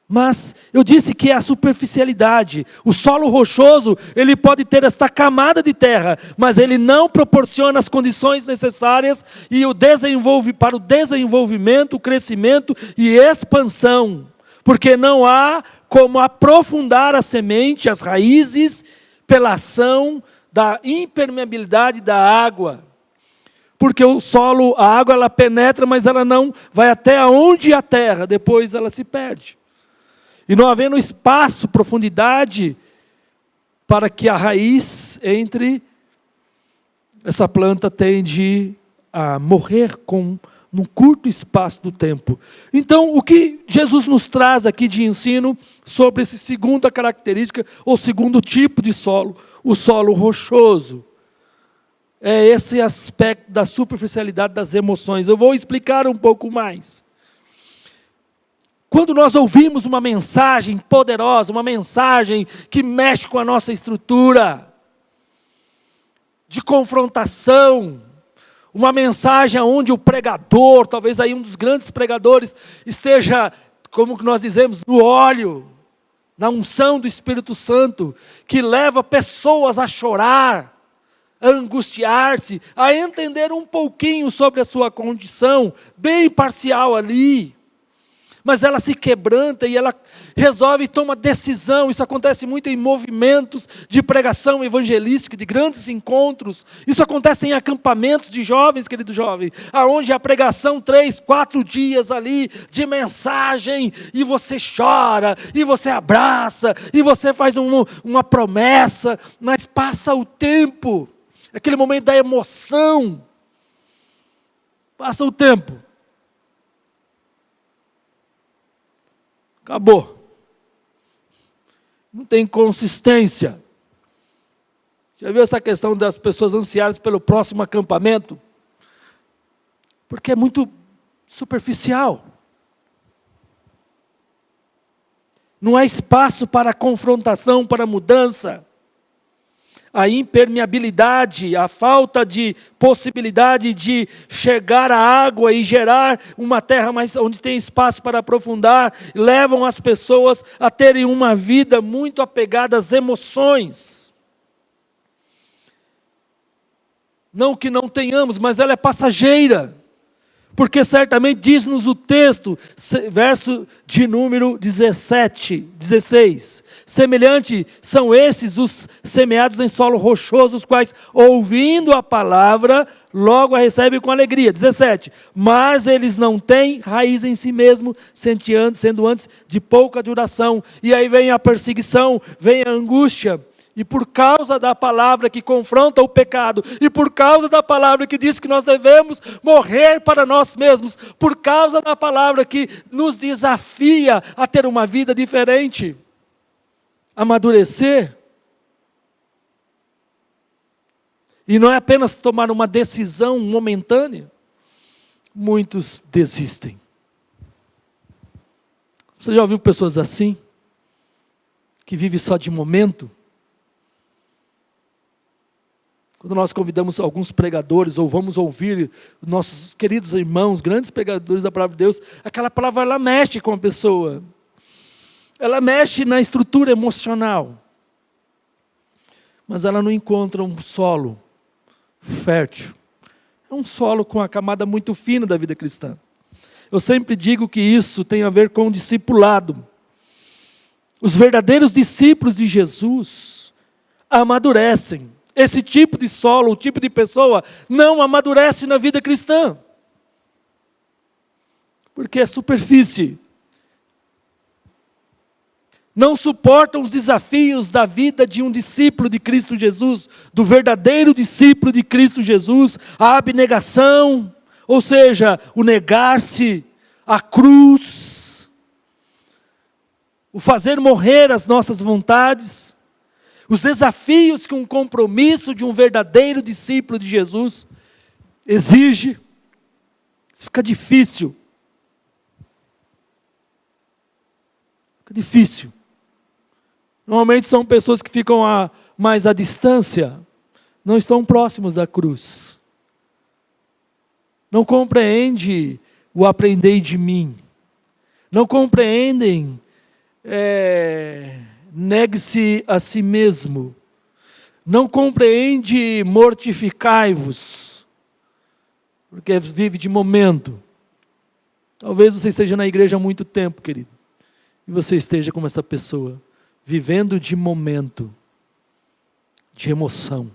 Speaker 4: Mas eu disse que é a superficialidade. O solo rochoso, ele pode ter esta camada de terra, mas ele não proporciona as condições necessárias e para o desenvolvimento, o crescimento e expansão. Porque não há como aprofundar a semente, as raízes, pela ação da impermeabilidade da água. Porque o solo, a água, ela penetra, mas ela não vai até onde a terra, depois ela se perde. E não havendo espaço, profundidade, para que a raiz entre, essa planta tende a morrer num curto espaço do tempo. Então, o que Jesus nos traz aqui de ensino sobre essa segunda característica, ou segundo tipo de solo, o solo rochoso, é esse aspecto da superficialidade das emoções. Eu vou explicar um pouco mais. Quando nós ouvimos uma mensagem poderosa, uma mensagem que mexe com a nossa estrutura, de confrontação, uma mensagem onde o pregador, talvez aí um dos grandes pregadores, esteja, como nós dizemos, no óleo, na unção do Espírito Santo, que leva pessoas a chorar, a angustiar-se, a entender um pouquinho sobre a sua condição, bem parcial ali. mas ela se quebranta e ela resolve e toma decisão. Isso acontece muito em movimentos de pregação evangelística, de grandes encontros. Isso acontece em acampamentos de jovens, querido jovem, aonde a pregação 3, 4 dias ali de mensagem, e você chora, e você abraça, e você faz uma promessa, mas passa o tempo, aquele momento da emoção, passa o tempo. Acabou. Não tem consistência. Já viu essa questão das pessoas ansiadas pelo próximo acampamento? Porque é muito superficial. Não há espaço para confrontação, para mudança. A impermeabilidade, a falta de possibilidade de chegar à água e gerar uma terra mais, onde tem espaço para aprofundar, levam as pessoas a terem uma vida muito apegada às emoções. Não que não tenhamos, mas ela é passageira. Porque certamente diz-nos o texto, verso de número 16. Semelhante são esses os semeados em solo rochoso, os quais, ouvindo a palavra, logo a recebem com alegria. 17. Mas eles não têm raiz em si mesmo, sendo antes de pouca duração. E aí vem a perseguição, vem a angústia. E por causa da palavra que confronta o pecado, e por causa da palavra que diz que nós devemos morrer para nós mesmos, por causa da palavra que nos desafia a ter uma vida diferente, amadurecer. E não é apenas tomar uma decisão momentânea, muitos desistem. Você já ouviu pessoas assim? Que vivem só de momento? Quando nós convidamos alguns pregadores, ou vamos ouvir nossos queridos irmãos, grandes pregadores da palavra de Deus, aquela palavra ela mexe com a pessoa. Ela mexe na estrutura emocional. Mas ela não encontra um solo fértil. É um solo com a camada muito fina da vida cristã. Eu sempre digo que isso tem a ver com o discipulado. Os verdadeiros discípulos de Jesus amadurecem. Esse tipo de solo, o tipo de pessoa, não amadurece na vida cristã. Porque é superfície. Não suportam os desafios da vida de um discípulo de Cristo Jesus, do verdadeiro discípulo de Cristo Jesus, a abnegação, ou seja, o negar-se, a cruz, o fazer morrer as nossas vontades, os desafios que um compromisso de um verdadeiro discípulo de Jesus exige. Isso fica difícil. Fica difícil. Normalmente são pessoas que ficam mais à distância, não estão próximos da cruz. Não compreendem o aprendei de mim. Não compreendem negue-se a si mesmo. Não compreende mortificai-vos. Porque vive de momento. Talvez você esteja na igreja há muito tempo, querido. E você esteja como esta pessoa. Vivendo de momento. De emoção.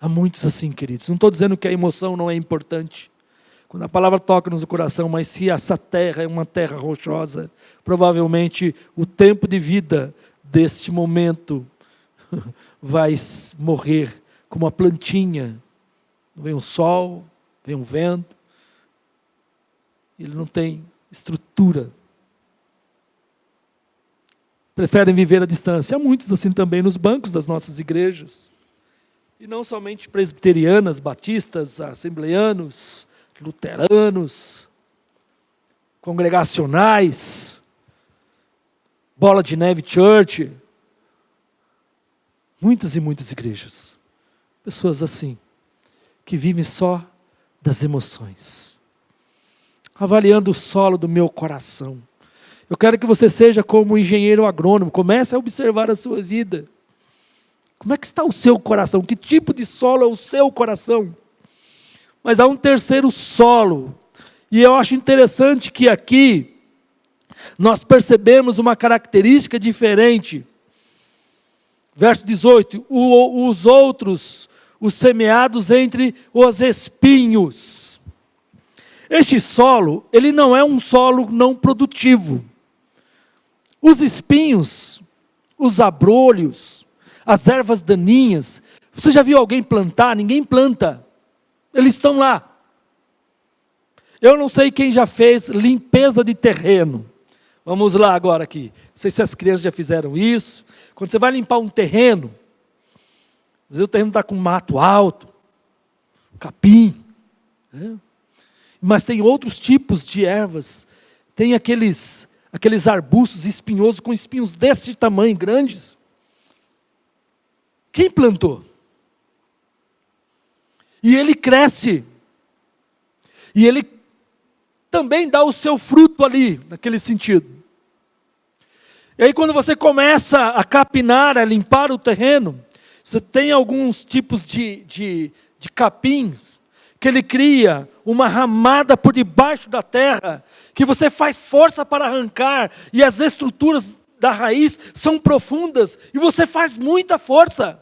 Speaker 4: Há muitos assim, queridos. Não estou dizendo que a emoção não é importante. Quando a palavra toca-nos o coração, mas se essa terra é uma terra rochosa, provavelmente o tempo de vida deste momento vai morrer como uma plantinha. Vem o sol, vem o vento, ele não tem estrutura. Preferem viver à distância. Há muitos assim também nos bancos das nossas igrejas. E não somente presbiterianas, batistas, assembleanos, luteranos, congregacionais, Bola de Neve Church, muitas e muitas igrejas, pessoas assim, que vivem só das emoções, avaliando o solo do meu coração. Eu quero que você seja como um engenheiro agrônomo, comece a observar a sua vida. Como é que está o seu coração? Que tipo de solo é o seu coração? Mas há um terceiro solo, E eu acho interessante que aqui nós percebemos uma característica diferente. Verso 18: os outros, os semeados entre os espinhos. Este solo, ele não é um solo não produtivo. Os espinhos, os abrolhos, as ervas daninhas, você já viu alguém plantar? Ninguém planta. Eles estão lá. Eu não sei quem já fez limpeza de terreno. Vamos lá agora aqui. Não sei se as crianças já fizeram isso. Quando você vai limpar um terreno, às vezes o terreno está com mato alto, capim, né? Mas tem outros tipos de ervas. Tem aqueles arbustos espinhosos com espinhos desse tamanho, grandes. Quem plantou? E ele cresce. E ele também dá o seu fruto ali, naquele sentido. E aí quando você começa a capinar, a limpar o terreno, você tem alguns tipos de capins, que ele cria uma ramada por debaixo da terra, que você faz força para arrancar, e as estruturas da raiz são profundas, e você faz muita força.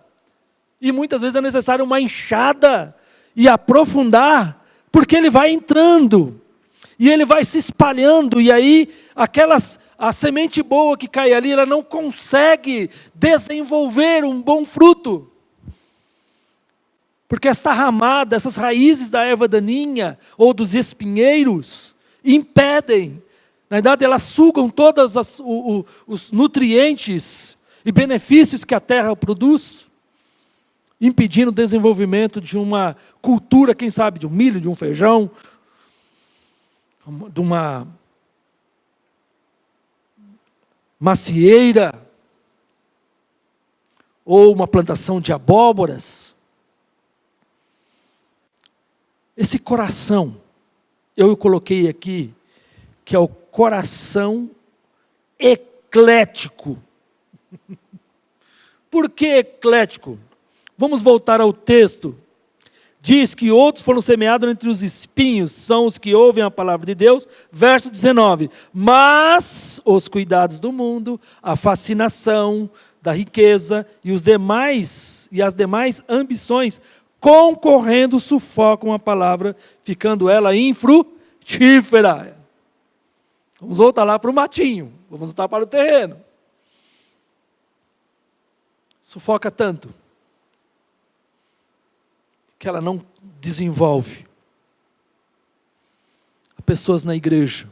Speaker 4: E muitas vezes é necessário uma enxada, e aprofundar, porque ele vai entrando, e ele vai se espalhando, e aí a semente boa que cai ali, ela não consegue desenvolver um bom fruto. Porque esta ramada, essas raízes da erva daninha, ou dos espinheiros, impedem. Na verdade, elas sugam todos os nutrientes e benefícios que a terra produz, impedindo o desenvolvimento de uma cultura, quem sabe, de um milho, de um feijão, de uma macieira, ou uma plantação de abóboras. Esse coração, eu coloquei aqui, que é o coração eclético. Por que eclético? Vamos voltar ao texto. Diz que outros foram semeados entre os espinhos, são os que ouvem a palavra de Deus. Verso 19. Mas os cuidados do mundo, a fascinação da riqueza e as demais ambições, concorrendo, sufocam a palavra, ficando ela infrutífera. Vamos voltar lá para o matinho, vamos voltar para o terreno. Sufoca tanto que ela não desenvolve. Há pessoas na igreja.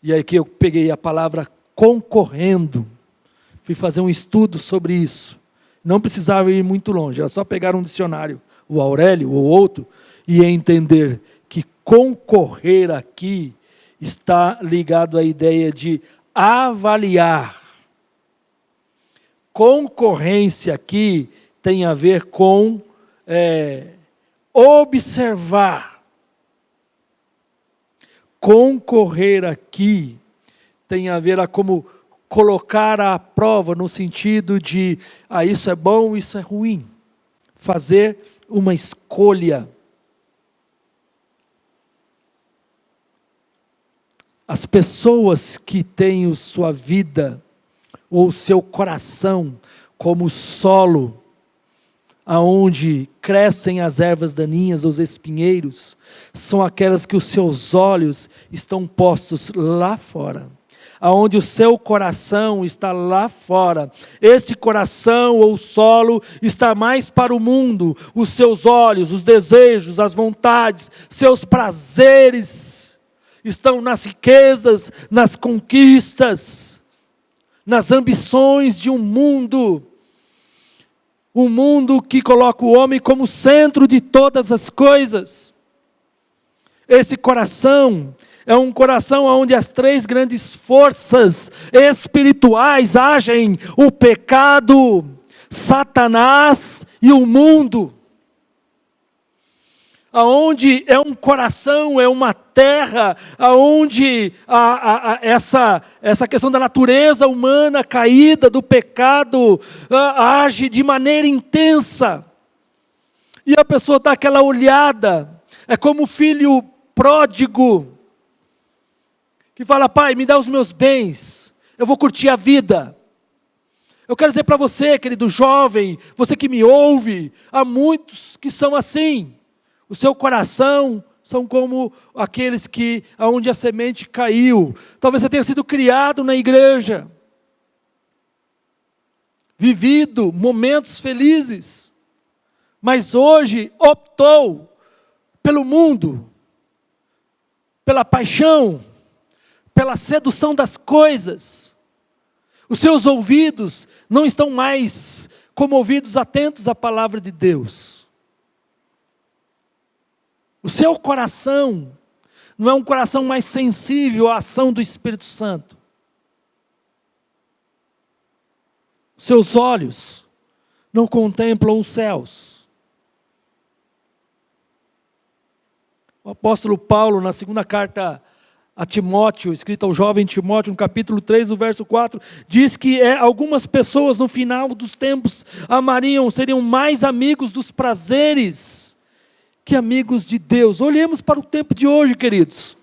Speaker 4: E aí que eu peguei a palavra concorrendo. Fui fazer um estudo sobre isso. Não precisava ir muito longe, era só pegar um dicionário, o Aurélio ou outro, e entender que concorrer aqui está ligado à ideia de avaliar. Concorrência aqui tem a ver com observar. Concorrer aqui tem a ver como colocar à prova no sentido de, isso é bom, isso é ruim. Fazer uma escolha. As pessoas que têm sua vida ou seu coração como solo, aonde crescem as ervas daninhas, os espinheiros, são aquelas que os seus olhos estão postos lá fora. Aonde o seu coração está lá fora. Esse coração ou solo está mais para o mundo. Os seus olhos, os desejos, as vontades, seus prazeres estão nas riquezas, nas conquistas, nas ambições de um mundo que coloca o homem como centro de todas as coisas. Esse coração é um coração onde as três grandes forças espirituais agem: o pecado, Satanás e o mundo. Aonde é um coração, é uma terra, aonde essa questão da natureza humana caída, do pecado, age de maneira intensa. E a pessoa dá aquela olhada, É como o filho pródigo, que fala: pai, me dá os meus bens, eu vou curtir a vida. Eu quero dizer para você, querido jovem, você que me ouve, há muitos que são assim. O seu coração são como aqueles que, aonde a semente caiu. Talvez você tenha sido criado na igreja, vivido momentos felizes, mas hoje optou pelo mundo, pela paixão, pela sedução das coisas. Os seus ouvidos não estão mais como ouvidos atentos à palavra de Deus. O seu coração não é um coração mais sensível à ação do Espírito Santo. Os seus olhos não contemplam os céus. O apóstolo Paulo, na segunda carta a Timóteo, escrita ao jovem Timóteo, no capítulo 3, o verso 4, diz que algumas pessoas no final dos tempos seriam mais amigos dos prazeres que amigos de Deus. Olhemos para o tempo de hoje, queridos.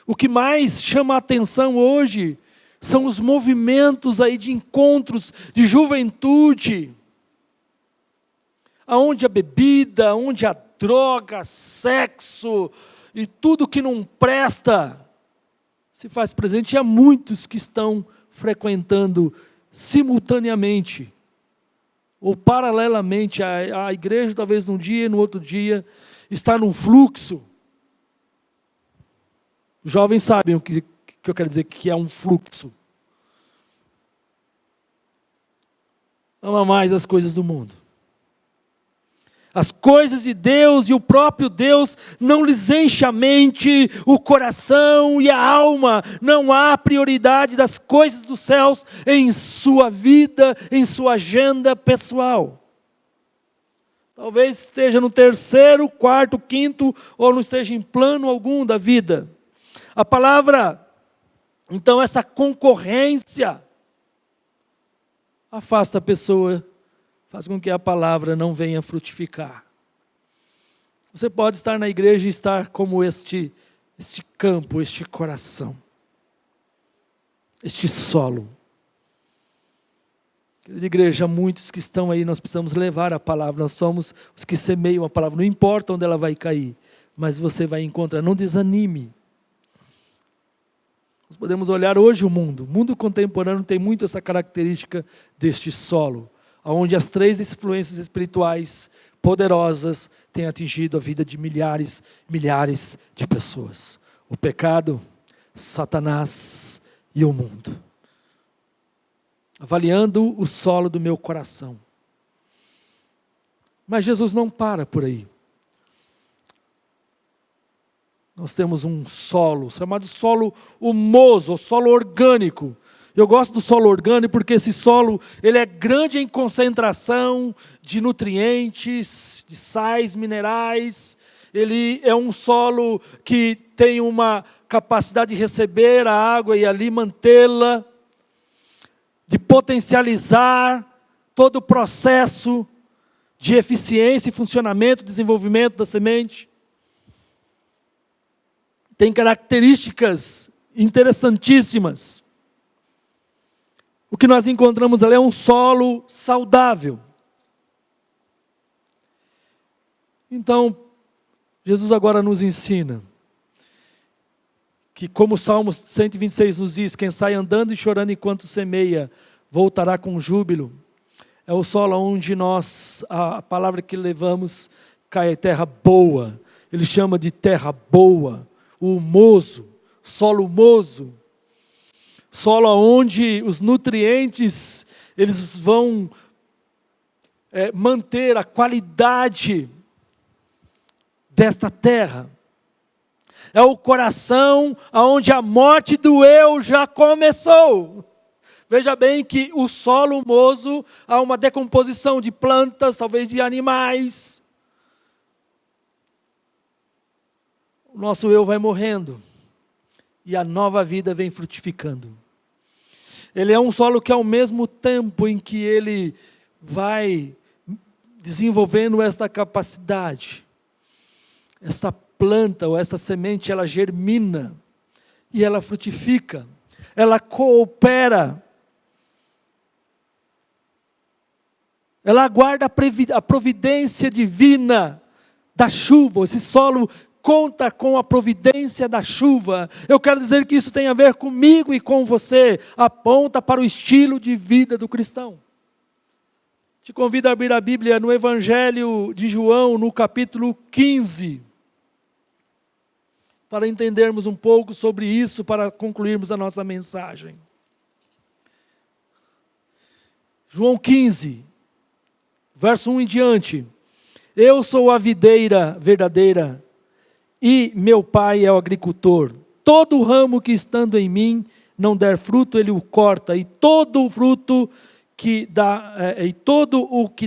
Speaker 4: O que mais chama a atenção hoje são os movimentos aí de encontros de juventude, aonde a bebida, onde a droga, sexo e tudo que não presta se faz presente. E há muitos que estão frequentando simultaneamente ou paralelamente à igreja, talvez num dia e no outro dia, está num fluxo. Os jovens sabem o que eu quero dizer, que é um fluxo. Ama mais as coisas do mundo. As coisas de Deus e o próprio Deus não lhes enche a mente, o coração e a alma. Não há prioridade das coisas dos céus em sua vida, em sua agenda pessoal. Talvez esteja no terceiro, quarto, quinto, ou não esteja em plano algum da vida. A palavra, então, essa concorrência afasta a pessoa, faz com que a palavra não venha frutificar. Você pode estar na igreja e estar como este campo, este coração, este solo. Querida igreja, muitos que estão aí, nós precisamos levar a palavra, nós somos os que semeiam a palavra, não importa onde ela vai cair, mas você vai encontrar, não desanime. Nós podemos olhar hoje o mundo contemporâneo tem muito essa característica deste solo, onde as três influências espirituais poderosas têm atingido a vida de milhares de pessoas. O pecado, Satanás e o mundo. Avaliando o solo do meu coração. Mas Jesus não para por aí. Nós temos um solo, chamado solo humoso, ou solo orgânico. Eu gosto do solo orgânico porque esse solo ele é grande em concentração de nutrientes, de sais, minerais. Ele é um solo que tem uma capacidade de receber a água e ali mantê-la, de potencializar todo o processo de eficiência e funcionamento, desenvolvimento da semente. Tem características interessantíssimas. O que nós encontramos ali é um solo saudável. Então, Jesus agora nos ensina que, como o Salmo 126 nos diz, quem sai andando e chorando enquanto semeia, voltará com júbilo. É o solo onde a palavra que levamos, cai em terra boa. Ele chama de terra boa, o humoso, solo humoso. Solo onde os nutrientes, eles vão manter a qualidade desta terra. É o coração onde a morte do eu já começou. Veja bem que o solo humoso, há uma decomposição de plantas, talvez de animais. O nosso eu vai morrendo e a nova vida vem frutificando. Ele é um solo que, ao mesmo tempo em que ele vai desenvolvendo esta capacidade, essa planta ou essa semente, ela germina e ela frutifica, ela coopera, ela aguarda a providência divina da chuva. Esse solo conta com a providência da chuva. Eu quero dizer que isso tem a ver comigo e com você, aponta para o estilo de vida do cristão. Te convido a abrir a Bíblia no Evangelho de João, no capítulo 15, para entendermos um pouco sobre isso, para concluirmos a nossa mensagem. João 15, verso 1 em diante. Eu sou a videira verdadeira e meu pai é o agricultor. Todo ramo que estando em mim não der fruto, ele o corta, e todo o que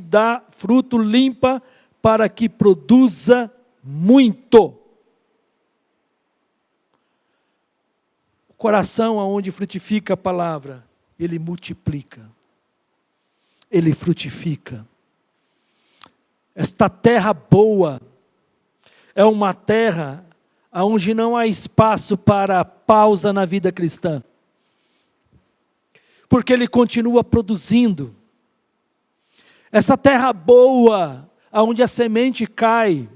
Speaker 4: dá fruto limpa, para que produza muito. O coração aonde frutifica a palavra, ele multiplica, ele frutifica. Esta terra boa é uma terra onde não há espaço para pausa na vida cristã, porque ele continua produzindo. Essa terra boa, onde a semente cai,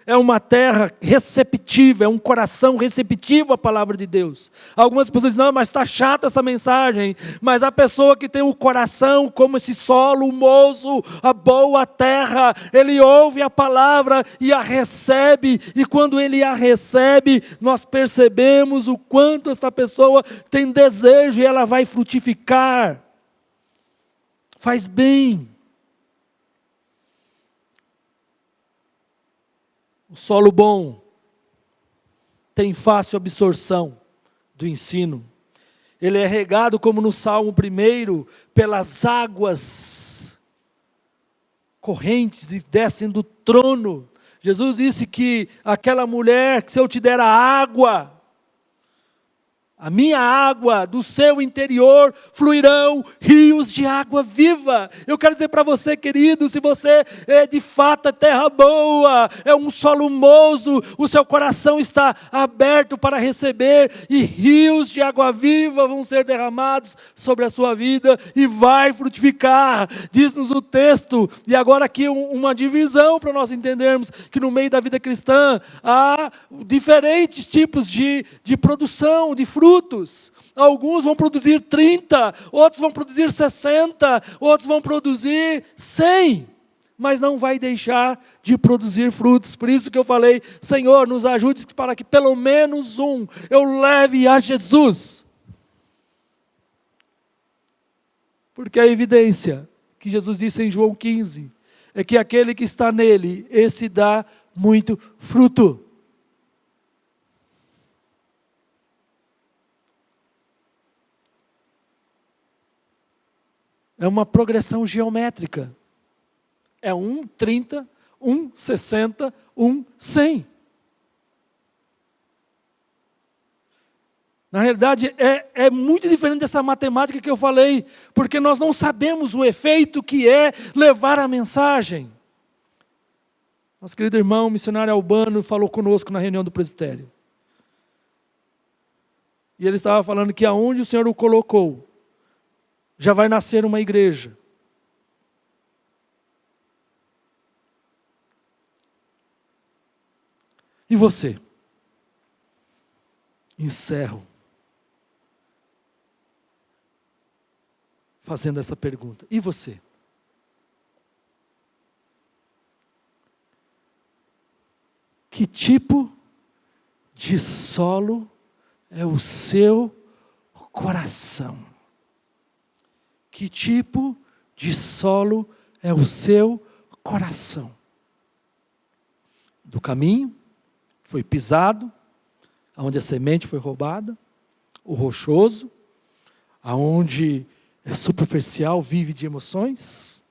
Speaker 4: é uma terra receptiva, é um coração receptivo à palavra de Deus. Algumas pessoas dizem, não, mas está chata essa mensagem. Mas a pessoa que tem o coração como esse solo humoso, a boa terra, ele ouve a palavra e a recebe. E quando ele a recebe, nós percebemos o quanto esta pessoa tem desejo e ela vai frutificar. Faz bem. O solo bom tem fácil absorção do ensino. Ele é regado, como no Salmo 1, pelas águas correntes que descem do trono. Jesus disse que aquela mulher, que se eu te der a água, a minha água, do seu interior fluirão rios de água viva. Eu quero dizer para você, querido, se você de fato é terra boa, é um solo humoso, o seu coração está aberto para receber, e rios de água viva vão ser derramados sobre a sua vida, e vai frutificar, diz-nos o texto. E agora aqui uma divisão para nós entendermos que no meio da vida cristã há diferentes tipos de produção, de frutos. Alguns vão produzir 30, outros vão produzir 60, outros vão produzir 100, mas não vai deixar de produzir frutos. Por isso que eu falei, Senhor, nos ajude para que pelo menos um eu leve a Jesus. Porque a evidência que Jesus disse em João 15 é que aquele que está nele, esse dá muito fruto. É uma progressão geométrica. É 30, 60, 100. Na realidade, é muito diferente dessa matemática que eu falei, porque nós não sabemos o efeito que é levar a mensagem. Nosso querido irmão, missionário Albano, falou conosco na reunião do presbitério. E ele estava falando que aonde o Senhor o colocou, já vai nascer uma igreja. E você? Encerro fazendo essa pergunta. E você? Que tipo de solo é o seu coração? Que tipo de solo é o seu coração? Do caminho, foi pisado, onde a semente foi roubada, o rochoso, aonde é superficial, vive de emoções,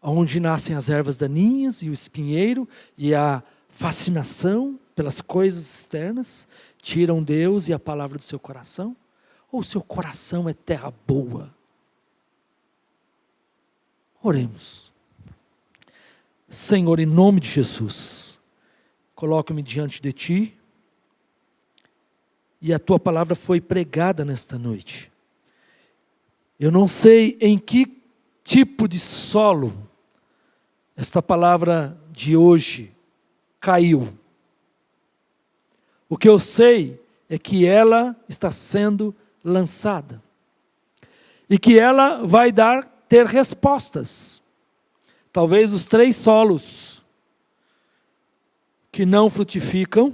Speaker 4: onde nascem as ervas daninhas e o espinheiro e a fascinação pelas coisas externas, tiram Deus e a palavra do seu coração? Ou o seu coração é terra boa? Oremos. Senhor, em nome de Jesus, coloco-me diante de Ti, e a Tua palavra foi pregada nesta noite. Eu não sei em que tipo de solo esta palavra de hoje caiu. O que eu sei é que ela está sendo lançada. E que ela vai ter respostas. Talvez os 3 solos que não frutificam,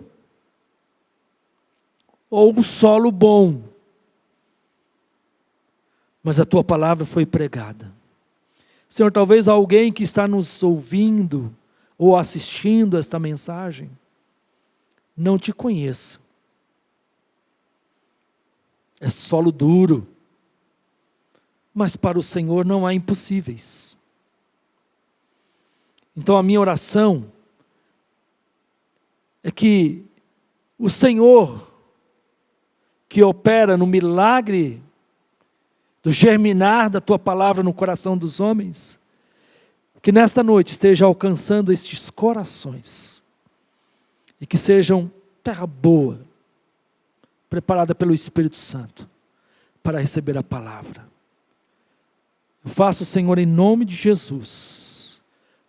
Speaker 4: ou o solo bom. Mas a Tua palavra foi pregada. Senhor, talvez alguém que está nos ouvindo ou assistindo esta mensagem não Te conheça. É solo duro. Mas para o Senhor não há impossíveis. Então a minha oração é que o Senhor, que opera no milagre do germinar da Tua palavra no coração dos homens, que nesta noite esteja alcançando estes corações, e que sejam terra boa, preparada pelo Espírito Santo, para receber a palavra. Eu faço, Senhor, em nome de Jesus.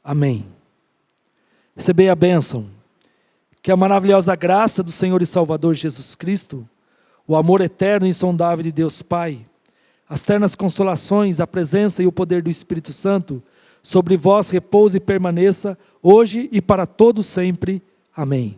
Speaker 4: Amém. Recebei a bênção. Que a maravilhosa graça do Senhor e Salvador Jesus Cristo, o amor eterno e insondável de Deus Pai, as ternas consolações, a presença e o poder do Espírito Santo, sobre vós repouse e permaneça, hoje e para todo sempre. Amém.